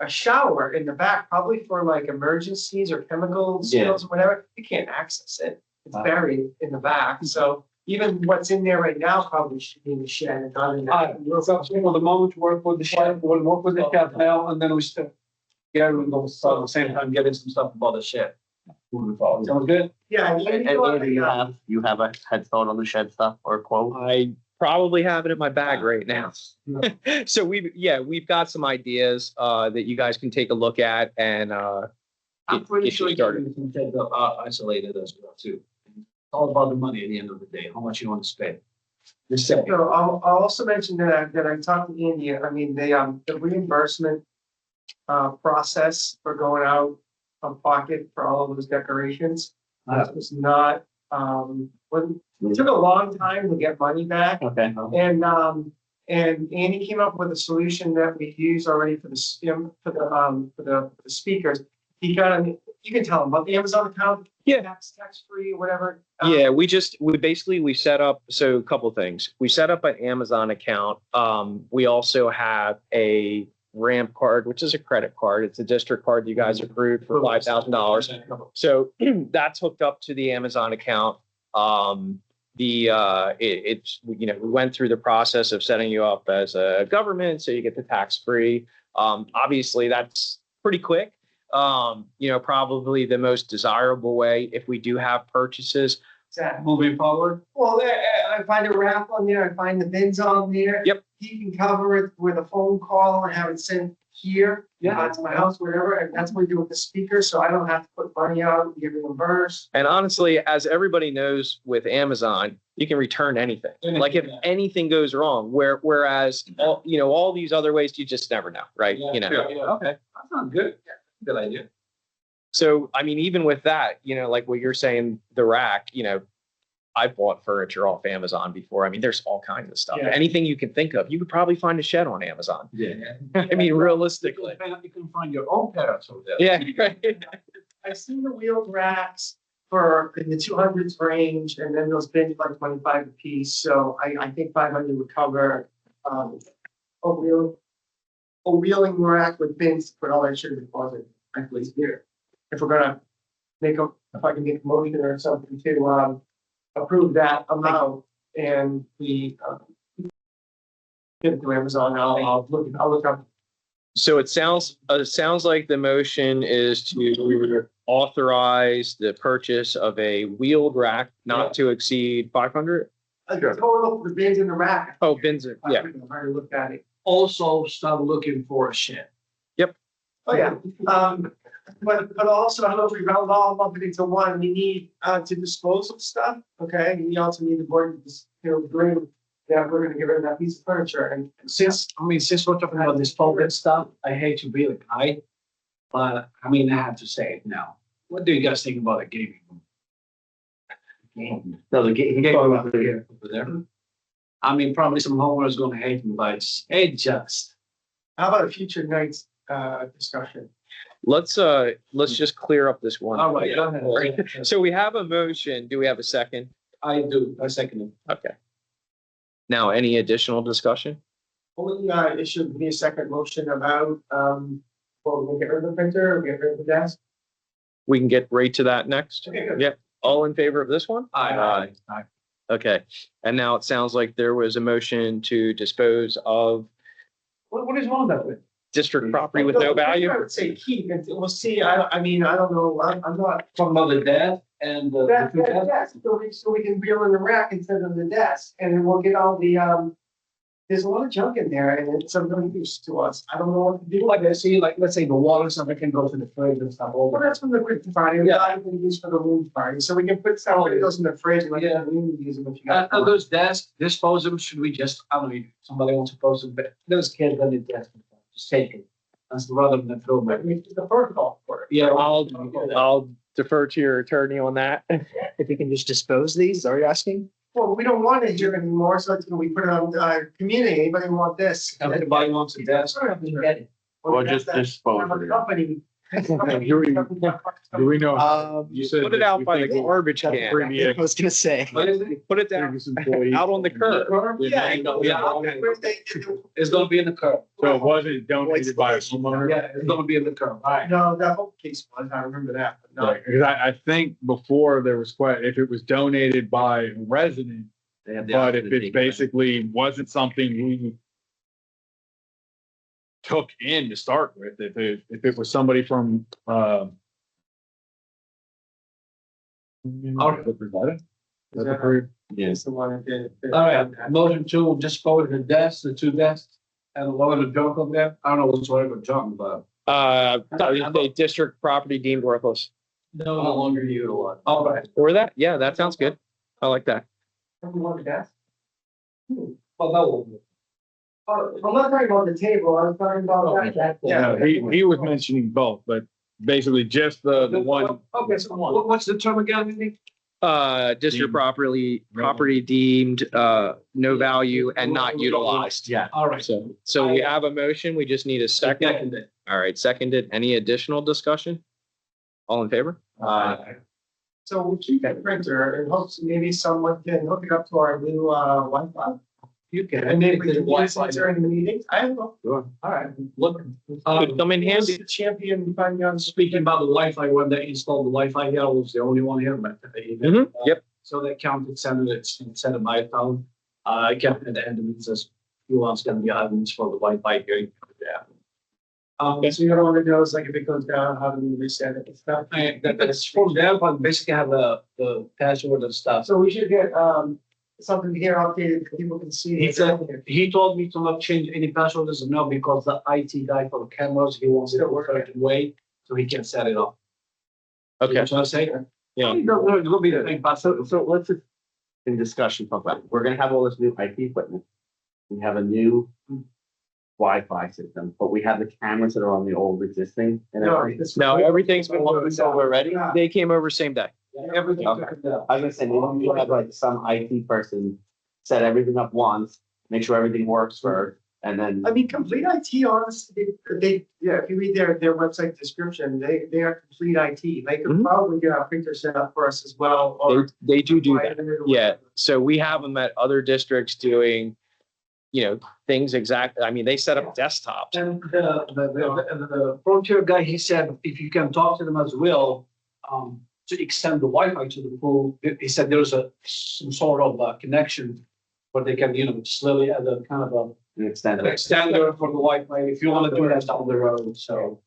shower in the back, probably for like emergencies or chemical spills or whatever. You can't access it. It's buried in the back. So even what's in there right now probably should be in the shed and not in Alright, that. we're about to, for the moment, work with the shed, we'll work with the shed now, and then we still. Yeah, we're going to start at the same time getting some stuff about the shed. Moving forward, sounds good? Yeah. And Andy, you have a head start on the shed stuff or a quote? I probably have it in my bag right now. So we've got some ideas that you guys can take a look at and I'm pretty get sure you you started. can take up isolated as well too. It's all about the money at the end of the day, how much you want to spend. The second, So I'll also mention that I talked to Andy, I mean, the reimbursement process for going out of pocket for all of those decorations. Was not, it took a long time to get money back. Okay. And And Andy came up with a solution that we use already for the speakers. He got an, you can tell him about the Amazon account. Yeah. Tax free, whatever. Yeah, we set up, so a couple things. We set up an Amazon account. We also have a ramp card, which is a credit card. It's a district card you guys approved for $5,000. So that's hooked up to the Amazon account. We went through the process of setting you up as a government, so you get the tax free. Obviously that's pretty quick. Probably the most desirable way if we do have purchases moving forward. Well, I find a wrap on there, I find the bins on there. Yep. He can cover it with a phone call and have it sent here. To my house, wherever, and that's what we do with the speaker, so I don't have to put money out and get reimbursed. And honestly, as everybody knows with Amazon, you can return anything. Like if anything goes wrong, whereas all these other ways, you just never know, right? Okay, that sounds good. Good idea. So, I mean, even with that, like what you're saying, the rack, I've bought furniture off Amazon before. I mean, there's all kinds of stuff. Yeah. Anything you can think of, you could probably find a shed on Amazon. Yeah. I mean, realistically. You can find your own parents over there. Yeah. Right. I've seen the wheeled racks for in the 200s range, and then those bins like 25 a piece. So I think 500 would cover a wheeling rack with bins to put all that shit in the closet. Actually, here. If we're gonna if I can make a motion or something to approve that amount, and we get it to Amazon, I'll look up. So it sounds like the motion is to authorize the purchase of a wheeled rack not to exceed 500. The total for the bins in the rack. Oh, bins, yeah. I've already looked at it. Also start looking for a shed. Oh, yeah. But also, I don't know if we round all of it into one, we need to dispose of stuff, okay? We also need the board to just, agree that we're gonna get rid of that piece of furniture, and Since we're talking about this focus stuff, I hate to be the guy, but I mean, I have to say it now. What do you guys think about a gaming room? No, the game over Over there. I mean, probably some homeowners gonna hate me, but it's just. how about a future night's discussion? Let's just clear up this one. All right, go ahead. So we have a motion. Do we have a second? I do, I second it. Okay. Now, any additional discussion? Only it should be a second motion about we'll get rid of the printer, or get rid of the desk. We can get right to that next. Okay, good. Yep. All in favor of this one? Aye. Okay. And now it sounds like there was a motion to dispose of What is wrong with it? district property with no value. I would say keep, and we'll see, I mean, I don't know, I'm not. Talking about the desk and the That two desks? desk, so we can wheel in the rack instead of the desk, and then we'll get all the, there's a lot of junk in there, and it's of no use to us, I don't know what to do. Like I see, like, let's say the water, something can go to the fridge and stuff Well, over. that's from the quick party, Yeah. not even used for the room party, so we can put stuff that goes in the fridge, and like, Yeah. we can use them if you got. And those desks, dispose them, should we just, I don't know, if somebody wants to post them, but those kids on the desk, just take it. That's rather than throw them. But we did the protocol for it. Yeah. I'll defer to your attorney on that. If you can just dispose these, are you asking? Well, we don't want it here anymore, so it's, we put it on, community, anybody want this? Everybody wants a desk. Or just dispose of it. Company. Do we know? You said Put it that out you by the think garbage that's can. pretty I was gonna say. Put it down previous employee. out on the curb. Yeah. It's gonna be in the curb. So it wasn't donated by a homeowner? Yeah, it's gonna be in the curb. Right. No, that whole case was, I remember that, but no. Because I think before there was quite, if it was donated by a resident, but if it basically wasn't something we took in to start with, if it was somebody from, Okay. That's approved. It's the one that did. All right, motion to dispose of the desks, the two desks, and lower the junk of them. I don't know what's wrong with junk, but. The district property deemed worthless. No longer utilized. All right. Or that? Yeah, that sounds good. I like that. Everyone with that? Well, no. Oh, I'm not talking about the table, I was talking about that. Yeah, he was mentioning both, but basically just the one. Okay, so what's the term again? District Deemed- property deemed, no value and not utilized. Yeah. All right. So we have a motion. We just need a second. Seconded. All right, seconded. Any additional discussion? All in favor? So we'll keep that printer and hopes maybe someone can hook it up to our new Wi-Fi. You can. And maybe we the can use Wi-Fi it during the meeting. I don't know. Sure. All right. Look. Could come in handy. The champion finding out. Speaking about the Wi-Fi, when they installed the Wi-Fi here, I was the only one here, but they. Yep. So they counted, sent it by phone. I kept at the end of it says, who else gonna be admins for the Wi-Fi here? Yeah. So you don't want to know, it's like if it goes down, how do we reset it? It's not. It's from there, but basically have the password and stuff. So we should get something here updated so people can see. He said, he told me to not change any password, I said no, because the IT guy for the cameras, he wants it to work a certain way, so he can set it up. Okay. So I say, Yeah. no, it will be the thing, but So let's just, in discussion, talk about, it. We're gonna have all this new IT equipment. We have a new Wi-Fi system, but we have the cameras that are on the old existing. And everything. No, everything's been All of it's over already. They came over same day. everything. Okay. I was gonna say, maybe we should have like some IT person set everything up once, make sure everything works first, and then. I mean, complete IT, honestly, yeah, if you read their website description, they are complete IT. They could Mhm. probably get our printer set up for us as well. Or They do that. Yeah, so we have them at other districts doing, things exactly. I mean, they set up desktops. And the frontier guy, he said, if you can talk to them as well, to extend the Wi-Fi to the pool, he said there's some sort of connection where they can, slowly add a kind of An extended. an extender for the Wi-Fi, if you want to do that down the road, so.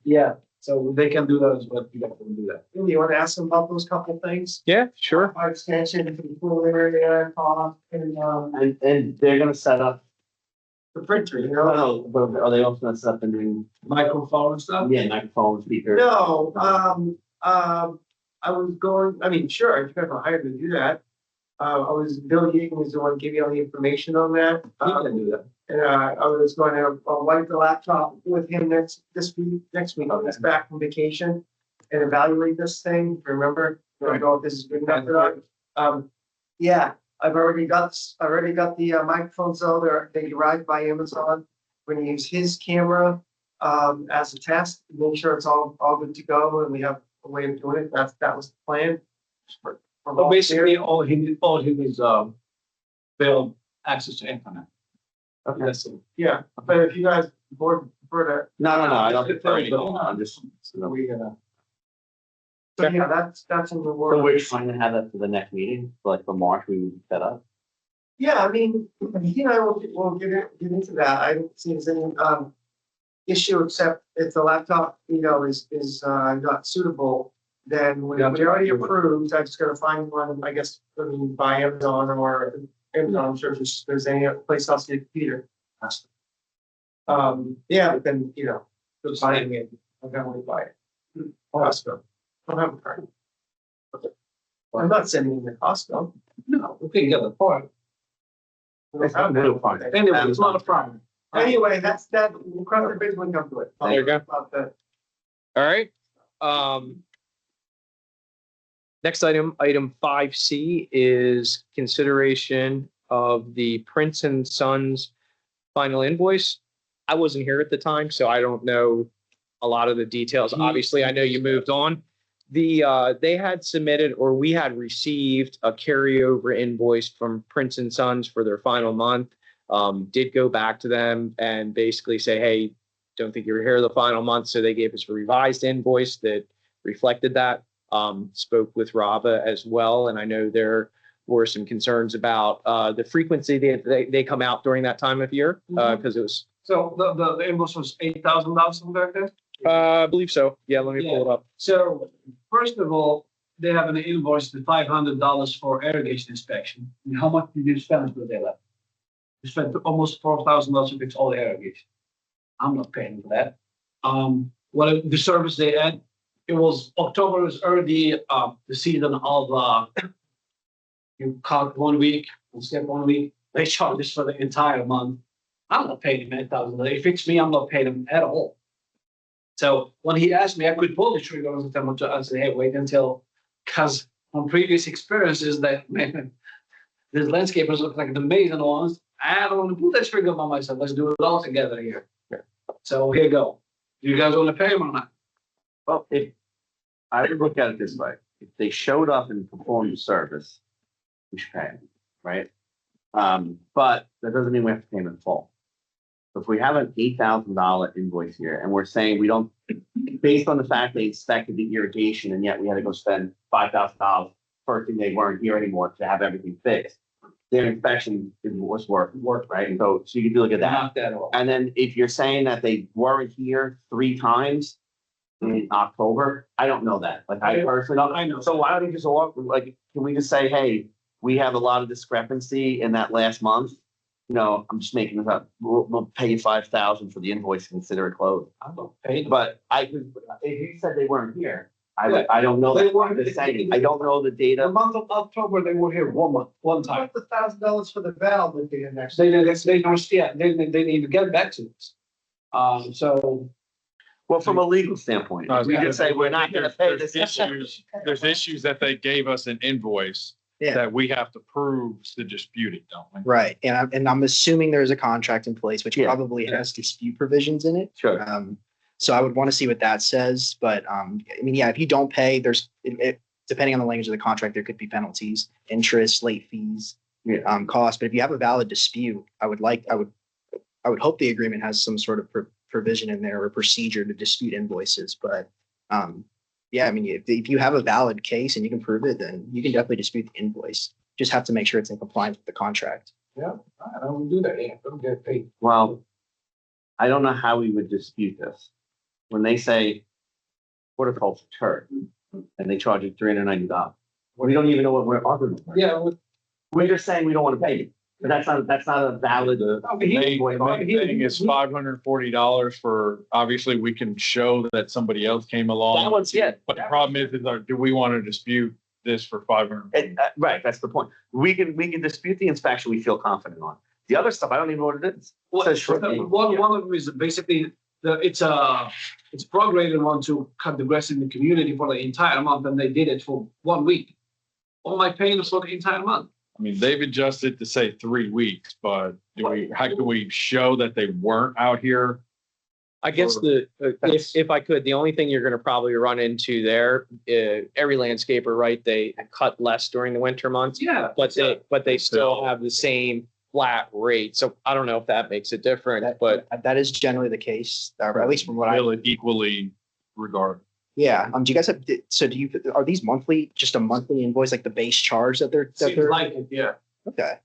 Yeah, so they can do that as well, you guys can do that. You want to ask them about those couple things? Yeah, sure. Our extension to the pool area, cost, and And they're gonna set up, the printer, you no, know? no, but are they also gonna set up the new, Microphone and stuff? microphone speaker? No, I was going, I mean, sure, if you guys were hired to do that. Bill Yeaton was the one giving you all the information on that. You can do that. And I was going to wipe the laptop with him next week, he's back from vacation. And evaluate this thing, remember, I don't know if this is good enough or not. Yeah, I've already got the microphones though, they arrived by Amazon. We're gonna use his camera as a test, make sure it's all good to go, and we have a way of doing it, that was the plan. So basically, all he needs, bill access to internet. Okay. That's it. Yeah, but if you guys board prefer No, I don't prefer anything, I'm just, to, we so yeah, that's in the so world. we're trying to have that for the next meeting, like for March, we set up. Yeah, I mean, he and I will get into that. I don't see there's any issue except if the laptop, is not suitable, then we already approved. I just gotta find one, I guess, by Amazon or Amazon, I'm sure if there's any other place else to get a computer. Yeah, but then, just buying it, I'm gonna buy it. Costco. I don't have a card. I'm not sending it to Costco. No, we can get the part. It's not no fun. Anyway, it's not a problem. Anyway, that's that, we'll cross the bridge when we come to it. There you go. About that. All right. Next item 5C is consideration of the Prince and Sons final invoice. I wasn't here at the time, so I don't know a lot of the details. Obviously, I know you moved on. They had submitted, or we had received, a carryover invoice from Prince and Sons for their final month. Did go back to them and basically say, hey, don't think you were here the final month. So they gave us a revised invoice that reflected that. Spoke with Rabah as well. And I know there were some concerns about the frequency that they come out during that time of year, because it was. So the invoice was $8,000 something like that? I believe so. Yeah, let me pull it up. So first of all, they have an invoice of $500 for irrigation inspection. And how much did you spend for that? You spent almost $4,000 to fix all the irrigation. I'm not paying for that. What the service they had, it was October was already the season of you count 1 week and skip 1 week. They charge us for the entire month. I'm not paying him $8,000. They fix me, I'm not paying him at all. So when he asked me, I could pull the trigger on the temperature and say, hey, wait until, because on previous experiences that, man, these landscapers look like the amazing ones. I don't want to pull that trigger by myself. Let's do it all together here. So here you go. You guys want to pay them or not? Well, if, I would look at it this way, if they showed up and performed the service, we should pay them, right? But that doesn't mean we have to pay them in full. So if we have an $8,000 invoice here and we're saying we don't, based on the fact they inspected the irrigation and yet we had to go spend $5,000, first thing they weren't here anymore to have everything fixed. Their inspection was work, right? So you can look at that. Knock that off. And then if you're saying that they weren't here 3 times in October, I don't know that. Like I personally don't. I know. So why don't you just walk, like, can we just say, hey, we have a lot of discrepancy in that last month? You know, I'm just making this up. We'll pay you $5,000 for the invoice, consider it closed. I'm gonna pay them. But if you said they weren't here, I don't know. They That. weren't. I'm just saying, I don't know the The data. month of October, they were here one time. What's the $1,000 for the valve that they had next? They don't, yeah, they need to get back to us. So, Well, from a legal standpoint, we can say we're not gonna pay this. There's issues that they gave us an invoice Yeah. that we have to prove to dispute it, don't we? Right. And I'm assuming there's a contract in place, which Yeah. probably has dispute provisions in it. Sure. So I would want to see what that says, but I mean, yeah, if you don't pay, depending on the language of the contract, there could be penalties, interest, late fees, Yeah. costs. But if you have a valid dispute, I would hope the agreement has some sort of provision in there or procedure to dispute invoices. But yeah, I mean, if you have a valid case and you can prove it, then you can definitely dispute the invoice. Just have to make sure it's in compliance with the contract. yeah, I don't do that, yeah, don't get paid. Well, I don't know how we would dispute this. When they say horticulture turf and they charge you $390, we don't even know what we're arguing for. Yeah, We're just saying we don't want to pay you. But that's not a valid. The main thing is $540 for, obviously, we can show that somebody else came along. That one's, yeah. But the problem is, do we want to dispute this for $500? Right, that's the point. We can dispute the inspection we feel confident on. The other stuff, I don't even know what it is. Well, Says short one name. one of them is basically it's a prorated one to cut the grass in the community for the entire month, and they did it for 1 week. All my payments for the entire month. I mean, they've adjusted to say 3 weeks, but how can we show that they weren't out here? I guess if I could, the only thing you're going to probably run into there, every landscaper, right? They cut less during the winter months, Yeah, but they still have the same flat rate. So I don't know if that makes it different, but That is generally the case, or at least from what I. Really equally regarded. Yeah. Do you guys have? So are these monthly? Just a monthly invoice, like the base charge that they're? seems like it, yeah. Okay.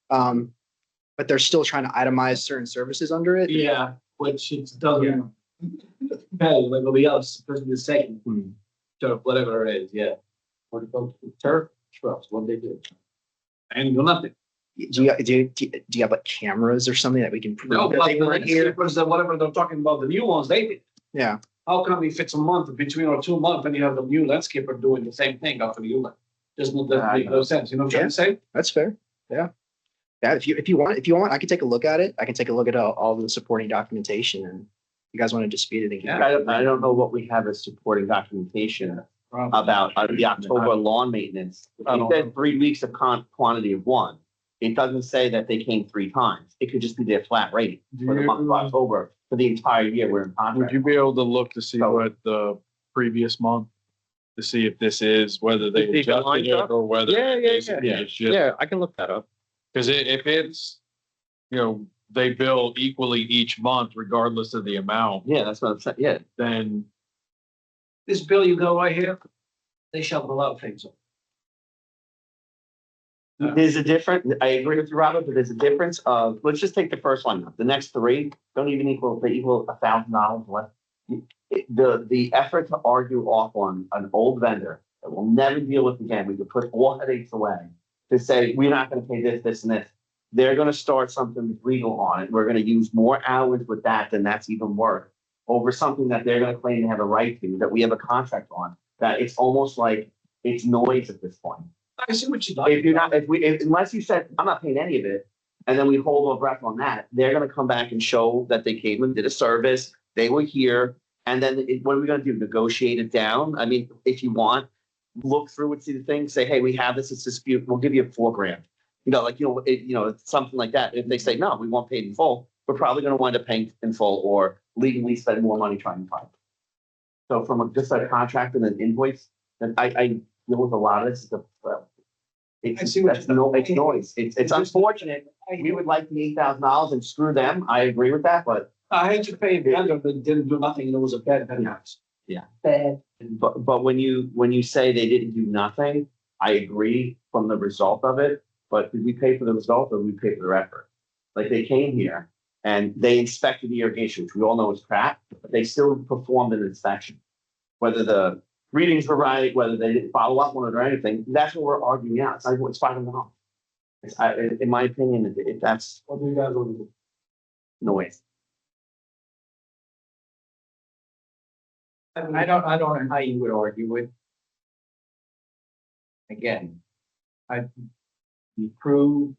But they're still trying to itemize certain services under it. Yeah, which it doesn't pay like nobody else, supposed to be the second. Turf, whatever it is, yeah. What it goes to turf, shrubs, what they do. And do nothing. Do you have like cameras or something that we can prove No, that but they the weren't here? landscapers that whatever they're talking about, the new ones, they did. Yeah. How come if it's a month between or 2 months and you have the new landscaper doing the same thing after you like? Doesn't that make no sense? You know what I'm trying to say? That's fair. Yeah. Yeah. If you want, I can take a look at it. I can take a look at all the supporting documentation, and you guys want to dispute it again. I don't know what we have as supporting documentation about the October lawn maintenance. It said 3 weeks of quantity of 1. It doesn't say that they came 3 times. It could just be their flat rate for the month of October for the entire year we're in Would contract. you be able to look to see what the previous month, to see if this is, whether they If they adjusted lined it up? or whether? Yeah. it's just- Yeah, I can look that up. Because if it's, they bill equally each month regardless of the amount, Yeah, that's what I'm saying. Yeah. then This bill you go right here, they shovel a lot of things. There's a difference. I agree with you, Robert, but there's a difference of, let's just take the first one. The next 3 don't even equal $1,000 less. The effort to argue off on an old vendor that we'll never deal with again, we could put all headaches away, to say, we're not gonna pay this, this, and this. They're gonna start something legal on it. We're gonna use more hours with that than that's even worth, over something that they're gonna claim they have a right to, that we have a contract on, that it's almost like it's noise at this point. I see what you like. If you're not, unless you said, I'm not paying any of it, and then we hold our breath on that, they're gonna come back and show that they came and did a service, they were here, and then what are we gonna do? Negotiate it down? I mean, if you want, look through and see the thing, say, hey, we have this, it's dispute, we'll give you $4,000. It's something like that. If they say, no, we won't pay it in full, we're probably gonna wind up paying in full or legally spend more money trying to find it. So from just a contract and an invoice, and I deal with a lot of this, I see what it's noise. It's unfortunate. We would like the $8,000 and screw them. I agree with that, but I hate to pay a vendor that didn't do nothing and it was a bad house. Yeah. Bad. But when you say they didn't do nothing, I agree from the result of it. But did we pay for the result or did we pay for their effort? Like they came here and they inspected the irrigation, which we all know is crap, but they still performed an inspection. Whether the readings were right, whether they didn't follow up on it or anything, that's what we're arguing out. It's like, it's $500. In my opinion, that's What do you guys want to do? noise. I don't know how you would argue with. Again, disprove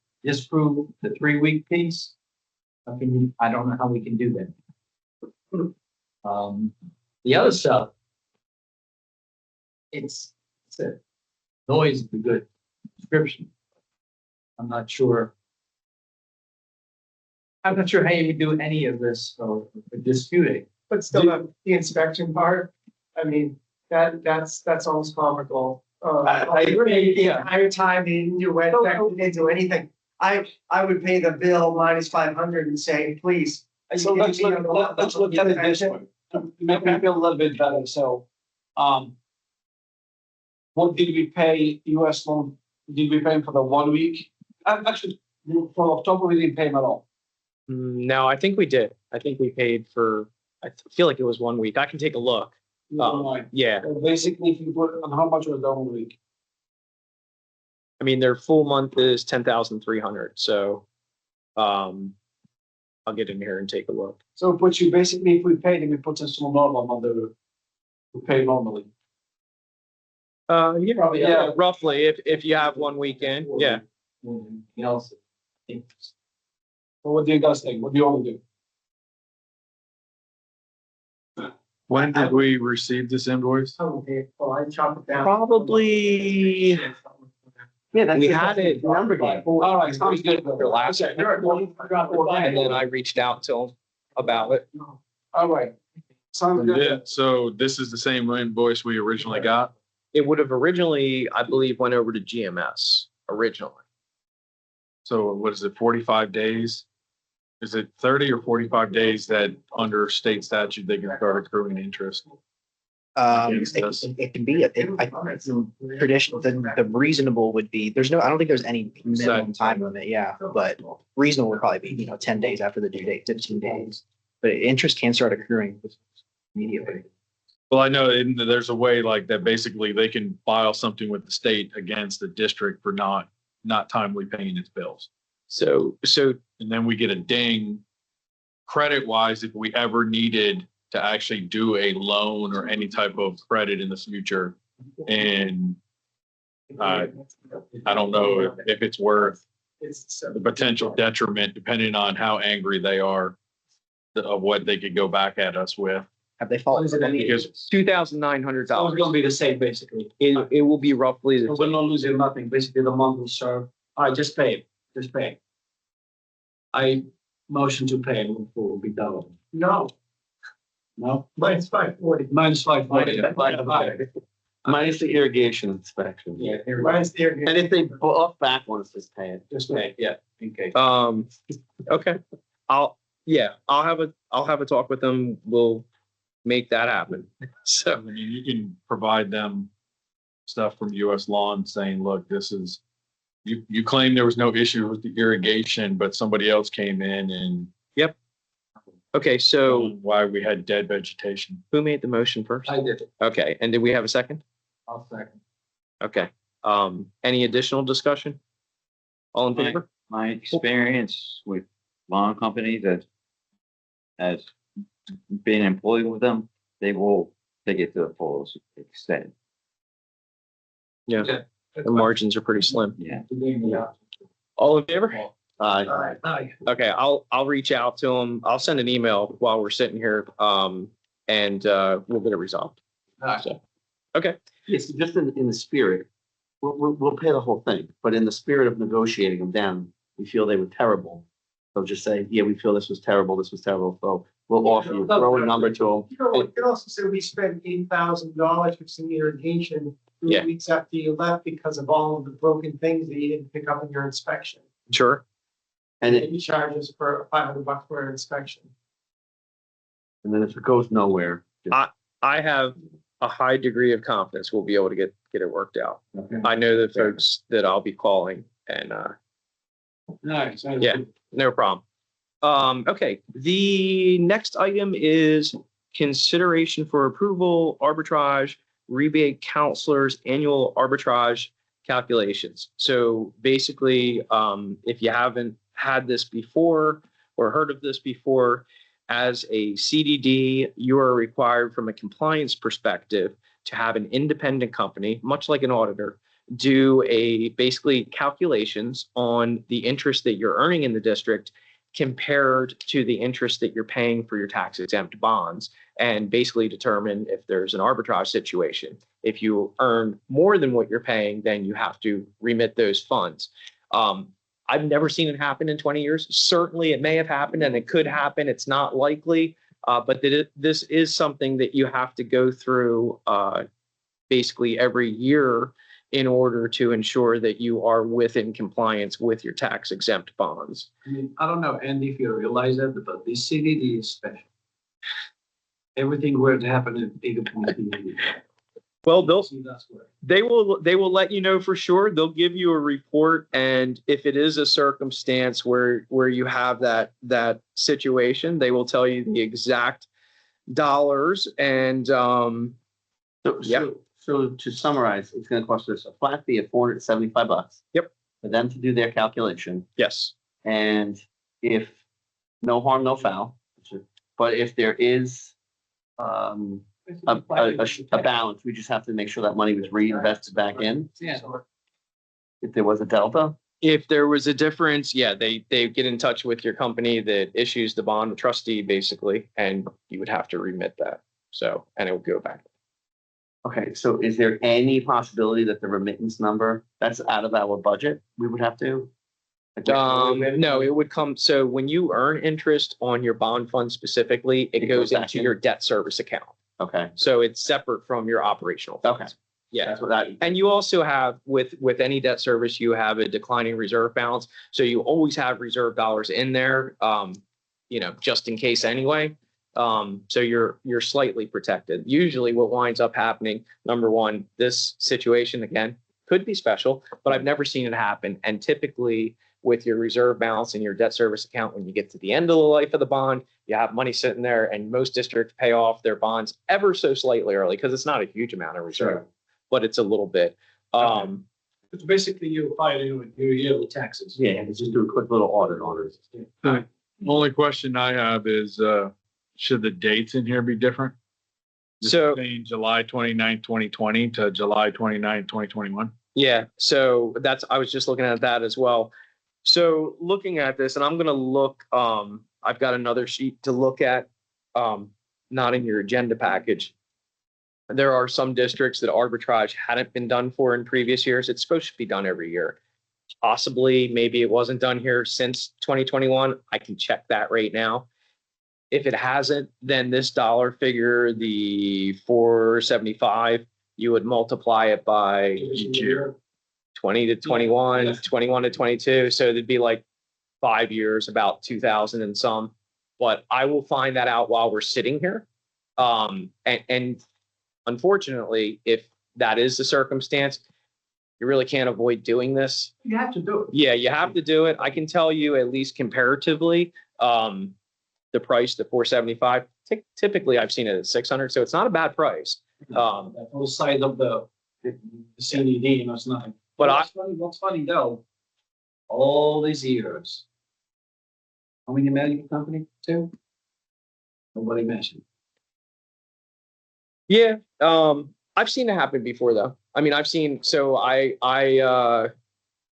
the 3-week piece. I don't know how we can do that. The other stuff, it's a noise is a good description. I'm not sure how you would do any of this or disputing. But still, the inspection part, I mean, that's almost comical. I agree, The yeah. entire time they didn't do wet check, they didn't do anything. I would pay the bill minus 500 and say, please. So let's look at it this way. To make me feel a little bit better. So, what did we pay US loan? Did we pay for the 1 week? Actually, for October, we didn't pay him at all. No, I think we did. I think we paid for, I feel like it was 1 week. I can take a look. Yeah, So basically, if you put on how much was the 1 week? I mean, their full month is 10,300. So, I'll get in here and take a look. So it puts you basically, if we paid him, it puts us to a normal amount that we pay normally. Yeah, Probably, yeah, roughly, if you have 1 weekend, yeah. Anything else? So what do you guys think? What do you want to do? When did we receive this invoice? Okay, well, I chop it down. Probably, Yeah, that's we just had it, number game. All right, sounds good. For last Okay, and then I reached out to them about it. All right. Sounds Yeah, good. so this is the same invoice we originally got. It would have originally, I believe, went over to GMS originally. So what is it, 45 days? Is it 30 or 45 days that under state statute, they can start accruing interest? Against us. It can be, traditional, the reasonable would be, I don't think there's any minimum time limit, yeah, but reasonable would probably be, 10 days after the due date, 15 days. But interest can start accruing immediately. Well, I know there's a way like that, basically they can file something with the state against the district for not timely paying its bills. So And then we get a ding credit wise if we ever needed to actually do a loan or any type of credit in the future. And I don't know if it's worth the potential detriment, depending on how angry they are of what they could go back at us with. Have they fallen? Because $2,900. So it's gonna be the same, basically. It will be roughly, So we're not losing nothing. Basically, the month will serve. All right, just pay it. Just pay it. I motion to pay and we'll be done. No, No? mine's 540. Minus 540. Minus the irrigation inspection. Yeah, here we go. Mine's there. And if they pull off back on us, just pay it. Just pay, yeah, okay. okay. I'll have a talk with them. We'll make that happen. I mean, you can provide them stuff from US Lawn saying, look, this is, you claim there was no issue with the irrigation, but somebody else came in and Okay, so why we had dead vegetation. who made the motion first? I did it. Okay, and did we have a second? I'll second. Okay, any additional discussion? All in favor? My experience with lawn companies as being employed with them, they will take it to the fullest extent. Yeah, Okay. the margins are pretty slim. Yeah. All in favor? Aye. Okay, I'll reach out to them. I'll send an email while we're sitting here, and we'll get it resolved. Aye. So, Okay. Yes, just in the spirit, we'll pay the whole thing, but in the spirit of negotiating them down, we feel they were terrible. So just say, yeah, we feel this was terrible, so we'll offer you, throw a number to You know, you could also say we spent $8,000 for some irrigation Yeah. 3 weeks after you left because of all of the broken things that you didn't pick up in your inspection. Sure. them. And you charge us for $500 for an inspection. And then if it goes nowhere. just- I have a high degree of confidence we'll be able to get it worked out. Okay. I know the folks that I'll be calling and, Nice. Yeah. no problem. Okay, the next item is consideration for approval, arbitrage, rebate counselors, annual arbitrage calculations. So basically, if you haven't had this before or heard of this before, as a CDD, you are required from a compliance perspective to have an independent company, much like an auditor, do basically calculations on the interest that you're earning in the district compared to the interest that you're paying for your tax exempt bonds, and basically determine if there's an arbitrage situation. If you earn more than what you're paying, then you have to remit those funds. I've never seen it happen in 20 years. Certainly it may have happened and it could happen. It's not likely, but this is something that you have to go through basically every year in order to ensure that you are within compliance with your tax exempt bonds. I mean, I don't know, Andy, if you realize that, but this CDD is special. Everything were to happen in bigger community. Well, See, that's where. they will let you know for sure. They'll give you a report, and if it is a circumstance where you have that situation, they will tell you the exact dollars. And Yeah. So to summarize, it's gonna cost us a flat fee of $475. Yep. For them to do their calculation, yes, and if, no harm, no foul, but if there is a balance, we just have to make sure that money was reinvested back in. Yeah. If there was a delta, if there was a difference, yeah, they get in touch with your company that issues the bond, the trustee basically, and you would have to remit that. So, and it will go back. okay, so is there any possibility that the remittance number, that's out of our budget, we would have to? No, it would come. So when you earn interest on your bond fund specifically, it It goes goes back into in. your debt service account. Okay, So it's separate from your operational okay, funds. Yeah. that's what that, And you also have with any debt service, you have a declining reserve balance. So you always have reserve dollars in there, just in case anyway. So you're slightly protected. Usually what winds up happening, number one, this situation again could be special, but I've never seen it happen. And typically with your reserve balance and your debt service account, when you get to the end of the life of the bond, you have money sitting there, and most districts pay off their bonds ever so slightly early because it's not a huge amount of reserve, but it's a little bit. It's basically you filing with your yearly taxes. yeah, let's just do a quick little audit on it. Only question I have is, should the dates in here be different? Just So- saying July 29, 2020 to July 29, 2021. Yeah, so I was just looking at that as well. So looking at this, and I'm gonna look, I've got another sheet to look at, not in your agenda package. There are some districts that arbitrage hadn't been done for in previous years. It's supposed to be done every year. Possibly, maybe it wasn't done here since 2021. I can check that right now. If it hasn't, then this dollar figure, the 475, you would multiply it by Each year. 20 to 21, Yeah. 21 to 22. So it'd be like 5 years, about 2000 and some. But I will find that out while we're sitting here. And unfortunately, if that is the circumstance, you really can't avoid doing this. You have to do it. Yeah, you have to do it. I can tell you at least comparatively, the price, the 475, typically I've seen it at 600. So it's not a bad price. That whole side of the CDD, it's not. But What's funny though, all these years. How many management company? 2? Nobody mentioned. Yeah, I've seen it happen before though. I mean, I've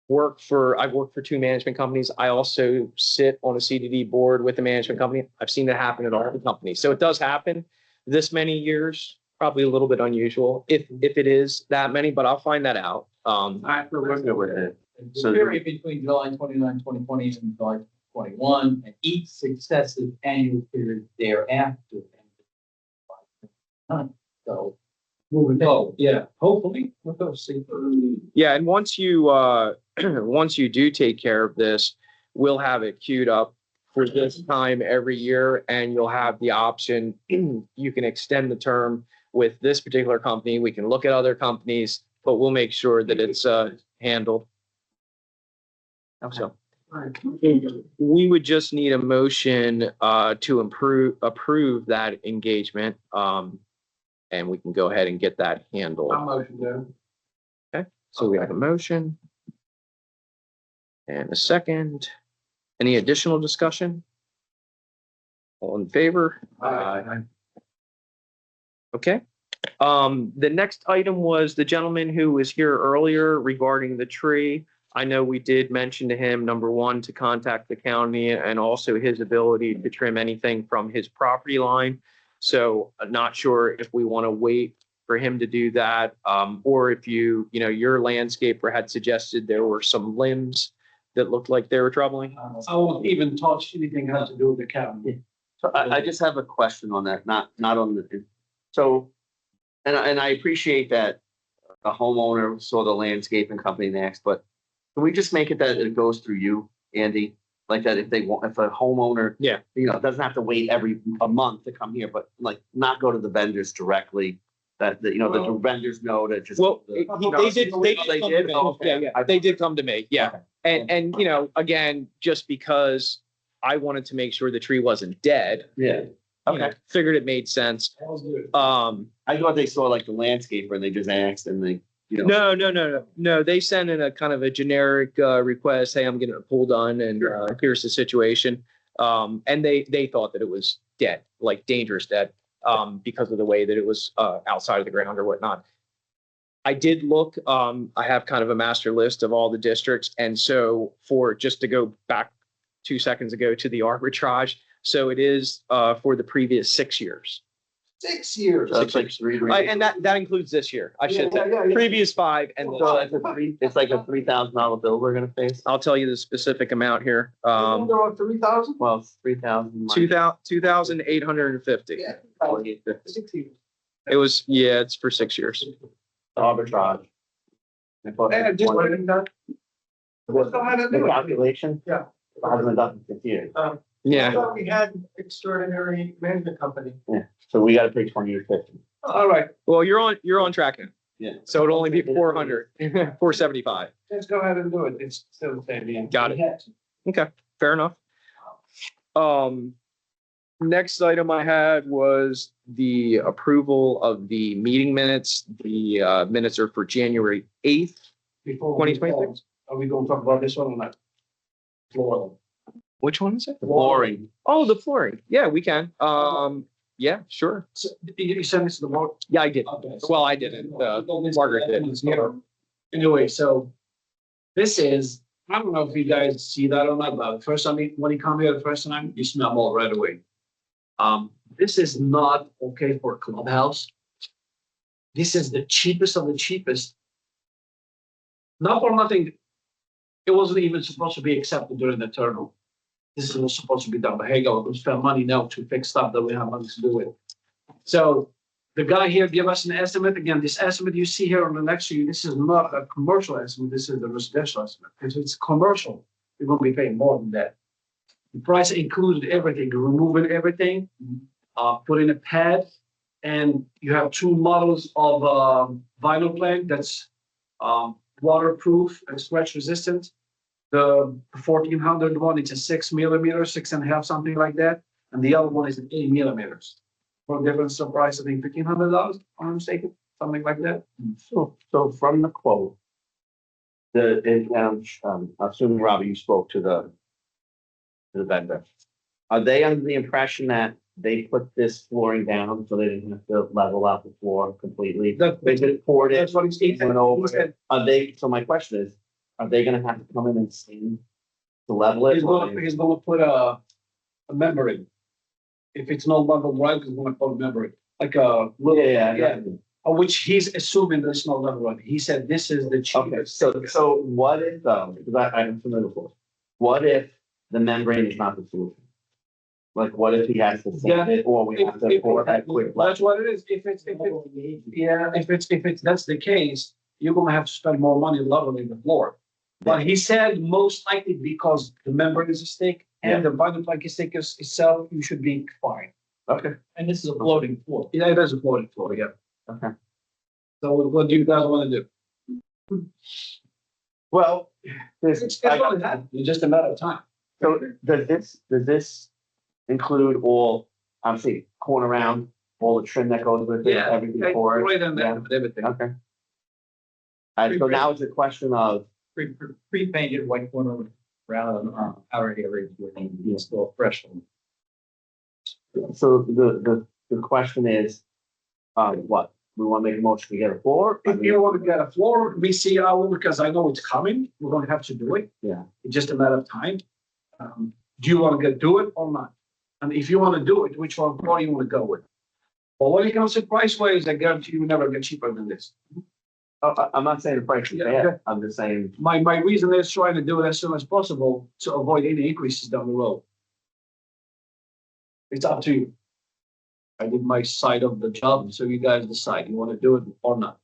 worked for 2 management companies. I also sit on a CDD board with a management company. I've seen it happen at all the companies. So it does happen. This many years, probably a little bit unusual if it is that many, but I'll find that out. We're good with it. The So- period between July 29, 2020 and July 21, and each successive annual period thereafter. So, moving forward, yeah, hopefully, we'll go see. Yeah, and once you once you do take care of this, we'll have it queued up for this time every year, and you'll have the option, you can extend the term with this particular company. We can look at other companies, but we'll make sure that it's handled. So we would just need a motion to approve that engagement. And we can go ahead and get that handled. motion there. Okay, so we have a motion and a second. Any additional discussion? All in favor? Okay. The next item was the gentleman who was here earlier regarding the tree. I know we did mention to him, number one, to contact the county and also his ability to trim anything from his property line. So I'm not sure if we want to wait for him to do that, or if your landscaper had suggested there were some limbs that looked like they were troubling. I won't even touch anything has to do with the county. So I just have a question on that, not on the, so, and I appreciate that the homeowner saw the landscaping company next, but can we just make it that it goes through you, Andy? Like that if a homeowner, Yeah. Doesn't have to wait a month to come here, but like not go to the vendors directly, that, the vendors know that just. Well, the- they did come to me. Okay. Yeah, they did come to me, yeah. And again, just because I wanted to make sure the tree wasn't dead. Yeah. Okay. Figured it made sense. That was good. I thought they saw like the landscaper and they just asked and they, No. They sent in a kind of a generic request. Hey, I'm getting a pool done and here's the situation. And they thought that it was dead, like dangerous dead, because of the way that it was outside of the ground or whatnot. I did look, I have kind of a master list of all the districts. And so just to go back 2 seconds ago to the arbitrage. So it is for the previous 6 years. 6 years. So it's like three. And that includes this year, I should say. Yeah. Previous 5 and So this. it's like a $3,000 bill we're gonna face. I'll tell you the specific amount here. They're on 3,000? Well, it's 3,000. 2,850. 6 years. It was, it's for 6 years. Arbitrage. And just writing that. The calculation? Yeah. Hasn't been done in 6 years. I Yeah. thought we had extraordinary management company. So we gotta pay 20 or 50. All right, Well, you're on track now. Yeah. So it'll only be 400, 475. let's go ahead and do it. It's still the same. Yeah. Got it. Okay, fair enough. Next item I had was the approval of the meeting minutes. The minutes are for January 8th. Before we 2026? are we going to talk about this one or not? Floor. Which one is it? Flooring. Oh, the flooring. Yeah, we can. Yeah, sure. So, you sent this to the board? Yeah, I did. Okay. Well, I didn't. Margaret did. Anyway, so this is, I don't know if you guys see that or not, but first time, when you come here the first time, you smell mold right away. This is not okay for a clubhouse. This is the cheapest of the cheapest. Not for nothing, it wasn't even supposed to be accepted during the terminal. This is supposed to be done, but hey, go, we spend money now to fix stuff that we have nothing to do with. So the guy here gave us an estimate. Again, this estimate you see here on the next sheet, this is not a commercial estimate. This is the residential estimate. If it's commercial, you're going to be paying more than that. The price included everything, removing everything, putting a pad, and you have 2 models of vinyl plank that's waterproof and scratch resistant. The 1400 one, it's a 6 millimeters, 6.5, something like that. And the other one is an 8 millimeters. For difference of price, I think $1,500, if I'm mistaken, something like that. So from the quote, assuming, Robert, you spoke to the vendor. Are they under the impression that they put this flooring down so they didn't have to level out the floor completely? They just poured it. That's what he said. Went over He said it. So my question is, are they gonna have to come in and sand to level it? he's going to put a membrane. If it's not leveled right, he's going to put a membrane. like a little, Yeah. which he's assuming there's no level running. He said this is the Okay, cheapest. so what if, because I'm familiar with it. What if the membrane is not the solution? Like, what if he has to sand it, or we have to pour that quick? That's what it is. If that's the case, you're gonna have to spend more money leveling the floor. But he said most likely because the membrane is a stick and the bottom plank is stick itself, you should be fine. Okay, And this is a floating floor. Yeah, it is a floating floor, yeah. okay. So what do you guys wanna do? Well, It's gonna happen. It's just a matter of time. so does this include all, I'm saying, corner round, all the trim that goes with it, everything for it? Right on Yeah. that, with everything. Okay. So now it's a question of, Pre-painted white corner rather than outer areas where you still fresh one. so the question is, what? We want to make a motion to get a floor? I If mean, you want to get a floor, we see how, because I know it's coming, we're gonna have to do it. Yeah. It's just a matter of time. Do you want to do it or not? And if you want to do it, which one, what do you want to go with? Well, when it comes to price ways, I guarantee you will never get cheaper than this. I'm not saying the price is bad, I'm just saying, My reason is trying to do it as soon as possible to avoid any increases down the road. It's up to you. I did my side of the job, so you guys decide, you want to do it or not.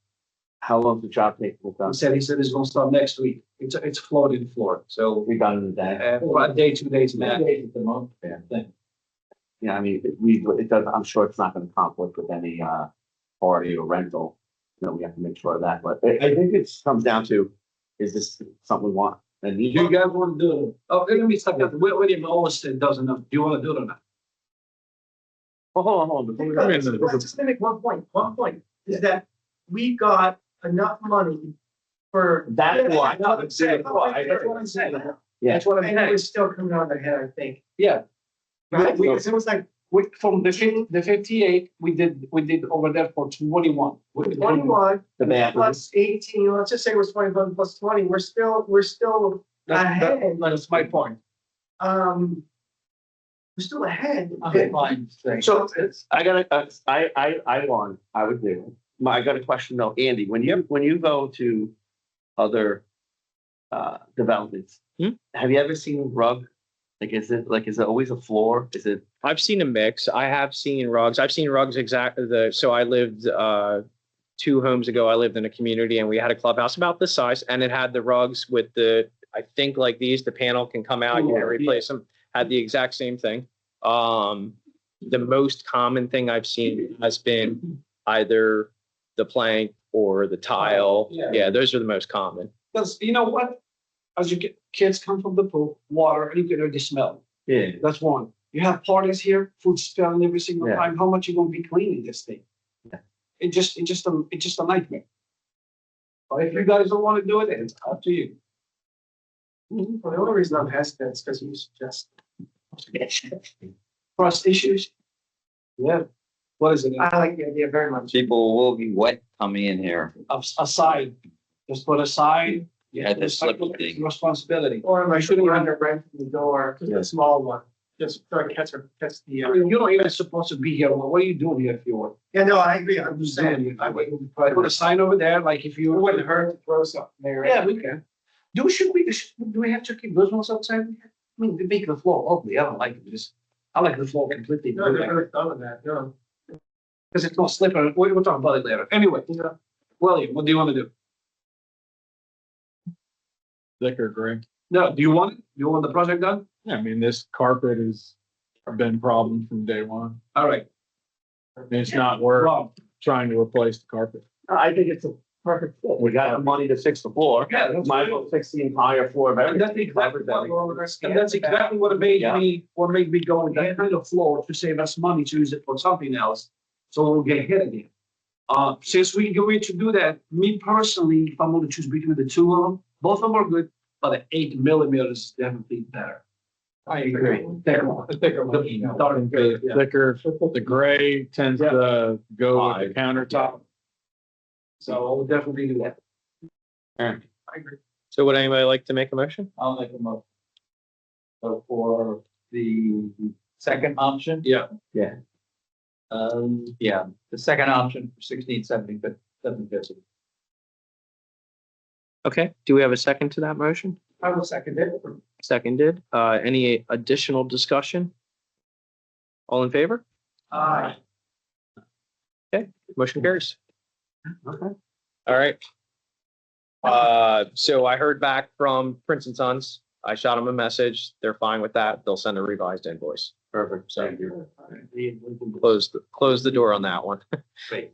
how long does the job take to done? He said it's gonna start next week. It's a floating floor, so We done in a day. for a day, 2 days max. The month. Yeah, I mean, it does, I'm sure it's not gonna conflict with any, party or rental. You know, we have to make sure of that, but I think it comes down to, is this something we want? And Do you guys want to do it? Oh, let me stop that. William always said doesn't know. Do you want to do it or not? Oh, hold on. Before we go- Just to make one point, is that we got enough money for. That's why. No, that's it. That's what I'm saying. Yeah. That's what I'm And it saying. was still coming out of the head, I think. Yeah. Right? We- Because it was like From the 58, we did over there for 21. 21 The bathroom. plus 18, let's just say it was 21 plus 20, we're still ahead. That's my point. We're still ahead. So I got I would do. I got a question though, Andy, when you go to other developments, have you ever seen rug? Is it always a floor? Is it? I've seen a mix. I have seen rugs. I've seen rugs so I lived 2 homes ago, I lived in a community and we had a clubhouse about this size and it had the rugs with I think like these, the panel can come out, you can replace them, had the exact same thing. The most common thing I've seen has been either the plank or the tile. Yeah, those are the most common. Because you know what? As you get, kids come from the pool, water, and you can already smell. Yeah. That's one. You have parties here, food smelling every single Yeah. time. How much you gonna be cleaning this thing? Yeah. It's just a nightmare. But if you guys don't want to do it, it's up to you. Well, the only reason I'm hesitant is because you suggest. Trust issues? Yeah. What is it? I like the idea very much. People will be wet coming in here. Aside, just put aside. You Yeah, have to the respect slip thing. responsibility. Or am I You shouldn't shooting even- under rent from the door, just a small one, just so I catch the. I mean, you're not even supposed to be here. What are you doing here if you want? Yeah, no, I agree, I'm just saying, I wouldn't. Put a sign over there, like if you. It wouldn't hurt to throw something there. Yeah, we can. Do we have to keep those ones outside? I mean, they make the floor ugly. I don't like it. I like the floor completely. No, I never thought of that, no. Because it's not slippery. We'll talk about it later. Anyway, William, what do you want to do? Thicker, Greg. No, do you want it? Do you want the project done? Yeah, I mean, this carpet has been a problem from day one. All right. It's not worth Rob. trying to replace the carpet. I think it's a perfect fit. We got the money to fix the floor. Yeah, that's Might as well fix the entire floor of And that's everything. exactly Covers everything. And that's exactly what made Yeah. me go with that kind of floor to save us money to use it for something else. So we'll get hit again. Since we agreed to do that, me personally, if I'm going to choose between the two of them, both of them are good, but the 8 millimeters is definitely better. I agree. Thicker one. The thicker one, you know. Dark gray, yeah. Thicker, the gray tends to go with the countertop. So I would definitely do that. Alright. I agree. So would anybody like to make a motion? I'll make a motion. So for the second option. Yeah. Yeah. Yeah, the second option for 1670, but 750. Okay, do we have a second to that motion? I will second it. Seconded. Any additional discussion? All in favor? Aye. Motion carries. Okay. All right. So I heard back from Prince and Sons. I shot them a message. They're fine with that. They'll send a revised invoice. Perfect. So Thank you. close the door on that one. Great.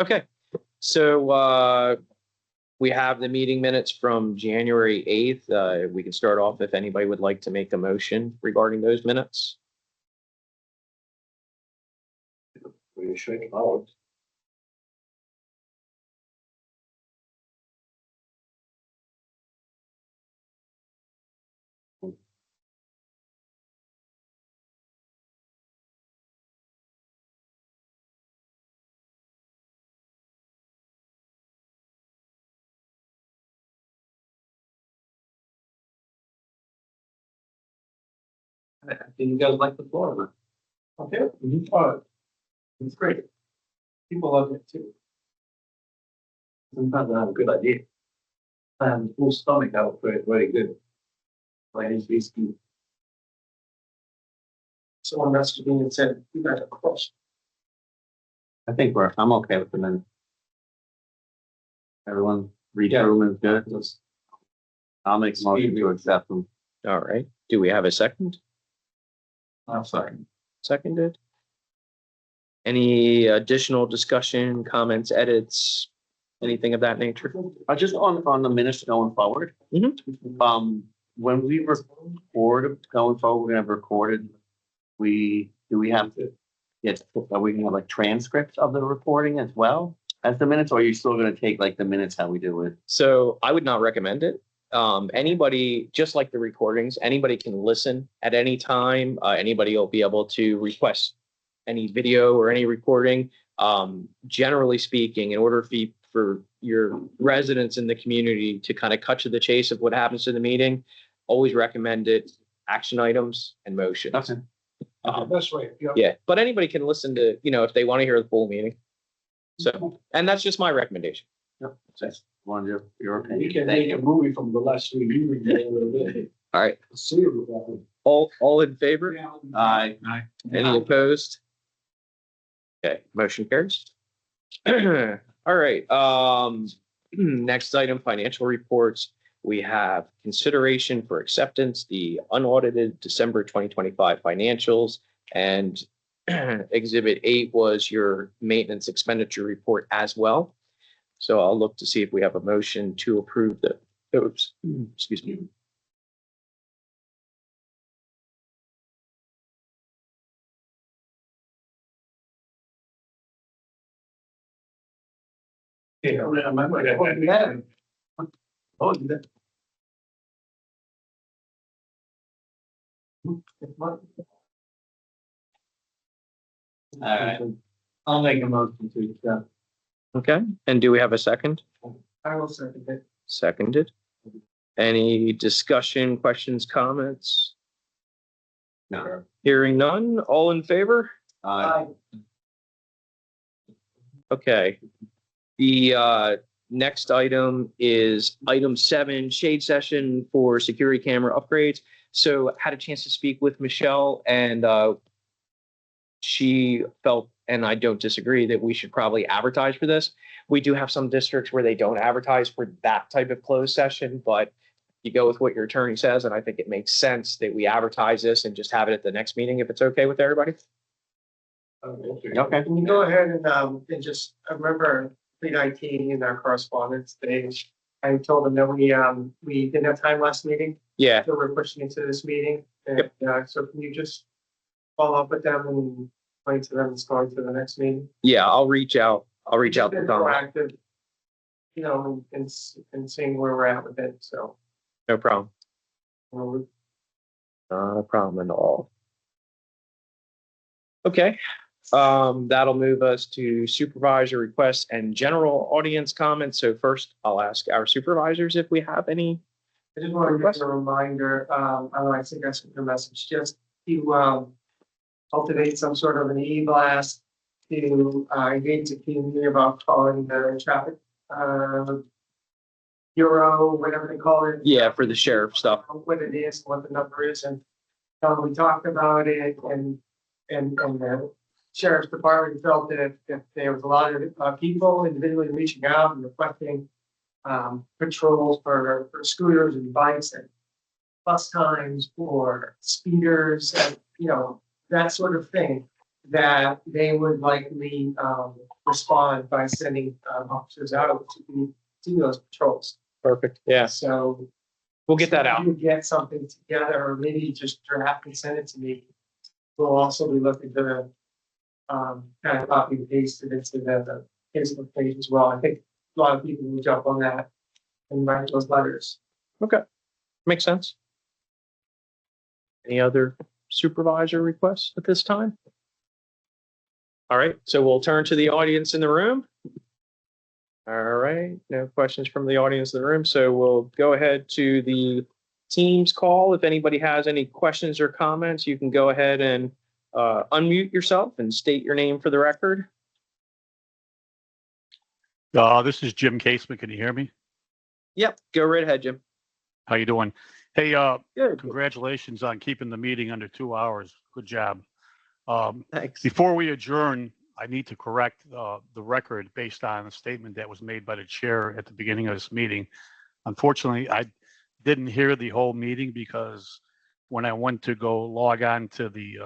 Okay. So, we have the meeting minutes from January 8th. We can start off if anybody would like to make a motion regarding those minutes. We should follow. Did you guys like the floor? Okay. Oh, it's great. People love it too. Sometimes I have a good idea. I have a full stomach, that was very good. Like it's basically. Someone messaged me and said, you guys are close. I think I'm okay with the minutes. Everyone read through them is good. I'll make a motion to accept them. All right. Do we have a second? I'm sorry. Seconded. Any additional discussion, comments, edits, anything of that nature? Just on the minutes going forward. Mhm. When we record going forward, we're gonna have recorded. Do we have to get, are we gonna have like transcripts of the recording as well as the minutes, or are you still gonna take like the minutes how we do it? So I would not recommend it. Anybody, just like the recordings, anybody can listen at any time. Anybody will be able to request any video or any recording. Generally speaking, in order for your residents in the community to kind of cut to the chase of what happens to the meeting, always recommend it, action items and motions. Okay. That's right. Yeah, but anybody can listen to, if they want to hear the full meeting. So, and that's just my recommendation. Yep. Just one of your We opinion. can make a movie from the last 3 years. All right, Serious. all in favor? Aye. Any opposed? Okay, motion carries. All right, next item, financial reports. We have consideration for acceptance, the unaudited December 2025 financials, and Exhibit 8 was your maintenance expenditure report as well. So I'll look to see if we have a motion to approve those. Excuse me. All right. I'll make a motion to accept. Okay, and do we have a second? I will second it. Seconded. Any discussion, questions, comments? No. Hearing none, all in favor? Aye. Okay. The next item is item 7, shade session for security camera upgrades. So had a chance to speak with Michelle, and she felt, and I don't disagree, that we should probably advertise for this. We do have some districts where they don't advertise for that type of closed session, but you go with what your attorney says, and I think it makes sense that we advertise this and just have it at the next meeting if it's okay with everybody. Okay. Can you go ahead and just, I remember Fleet IT in our correspondence, I told them that we didn't have time last meeting, Yeah, so we're pushing into this meeting. And, so can you just follow up with them and explain to them it's going to the next meeting? yeah, I'll reach out. I'll reach out to Been Tom. proactive, and seeing where we're at with it, so. No problem. we'll- Not a problem at all. Okay, that'll move us to supervisor requests and general audience comments. So first, I'll ask our supervisors if we have any. I just want to give a reminder, I think I sent your message, just to, cultivate some sort of an e-blast to engage the community about following the traffic bureau, whatever they call it. Yeah, for the sheriff stuff. What it is, what the number is, and we talked about it, and the sheriff's department felt that if there was a lot of people individually reaching out and requesting patrols for scooters and bikes and bus times or speeders and, you know, that sort of thing, that they would likely respond by sending officers out to do those patrols. Perfect. Yeah, So we'll get that if out. you get something together, or maybe just draft and send it to me. We'll also be looking to kind of copy and paste it into the Facebook page as well. I think a lot of people will jump on that and write those letters. Okay, makes sense. Any other supervisor requests at this time? All right, so we'll turn to the audience in the room. All right, no questions from the audience in the room, so we'll go ahead to the Teams call. If anybody has any questions or comments, you can go ahead and unmute yourself and state your name for the record. This is Jim Caseman. Can you hear me? Yep, go right ahead, Jim. How you doing? Hey, Good. congratulations on keeping the meeting under 2 hours. Good job. Thanks. Before we adjourn, I need to correct the record based on a statement that was made by the chair at the beginning of this meeting. Unfortunately, I didn't hear the whole meeting because when I went to go log on to the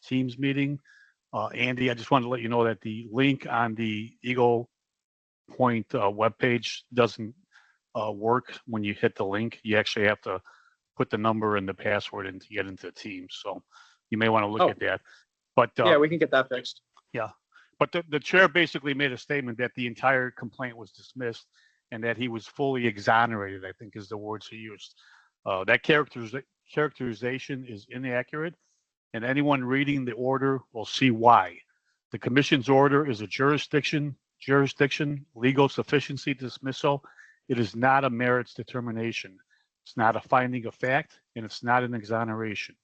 Teams meeting, Andy, I just wanted to let you know that the link on the Eagle Point webpage doesn't work when you hit the link. You actually have to put the number and the password in to get into Teams. So you may want to look at that. But Yeah, we can get that fixed. but the chair basically made a statement that the entire complaint was dismissed and that he was fully exonerated, I think is the words he used. That characterization is inaccurate, and anyone reading the order will see why. The commission's order is a jurisdiction, legal sufficiency dismissal. It is not a merits determination. It's not a finding of fact, and it's not an exoneration.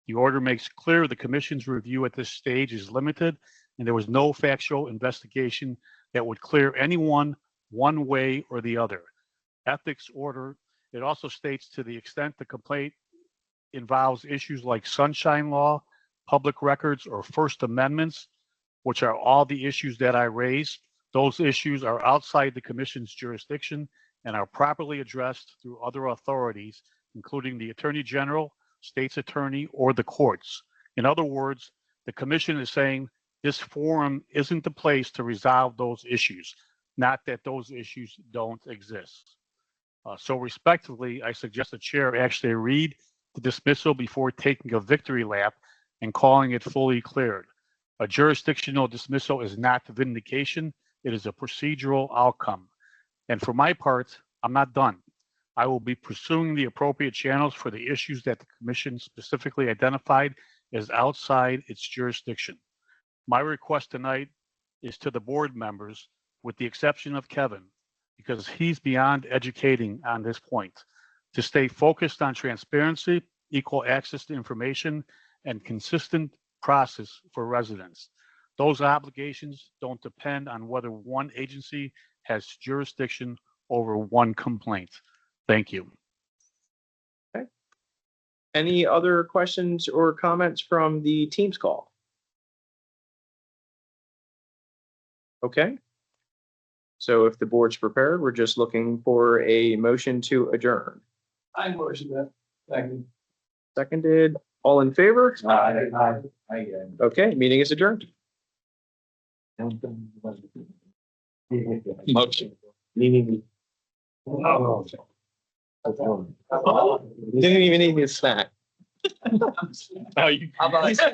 The order makes clear the commission's review at this stage is limited, and there was no factual investigation that would clear anyone one way or the other. Ethics order, it also states to the extent the complaint involves issues like sunshine law, public records, or First Amendments, which are all the issues that I raised. Those issues are outside the commission's jurisdiction and are properly addressed through other authorities, including the Attorney General, State's Attorney, or the courts. In other words, the commission is saying this forum isn't the place to resolve those issues, not that those issues don't exist. So respectively, I suggest the chair actually read the dismissal before taking a victory lap and calling it fully cleared. A jurisdictional dismissal is not vindication. It is a procedural outcome. And for my part, I'm not done. I will be pursuing the appropriate channels for the issues that the commission specifically identified as outside its jurisdiction. My request tonight is to the board members, with the exception of Kevin, because he's beyond educating on this point, to stay focused on transparency, equal access to information, and consistent process for residents. Those obligations don't depend on whether one agency has jurisdiction over one complaint. Thank you. Okay. Any other questions or comments from the Teams call? Okay. So if the board's prepared, we're just looking for a motion to adjourn. I motion that. Second. Seconded. All in favor? Aye. Okay, meeting is adjourned. Motion. Meaning. Didn't even need a snack. Now you. I see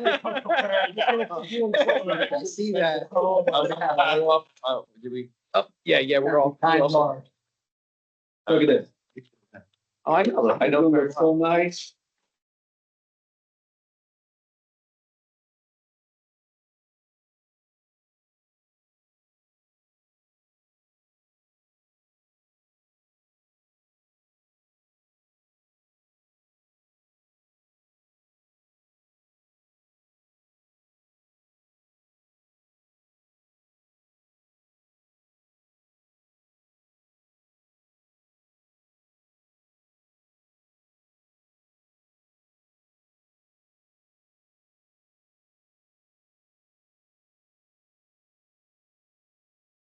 that. Oh, did we? Oh, yeah, we're all. Look at this. Oh, I know, they're so nice.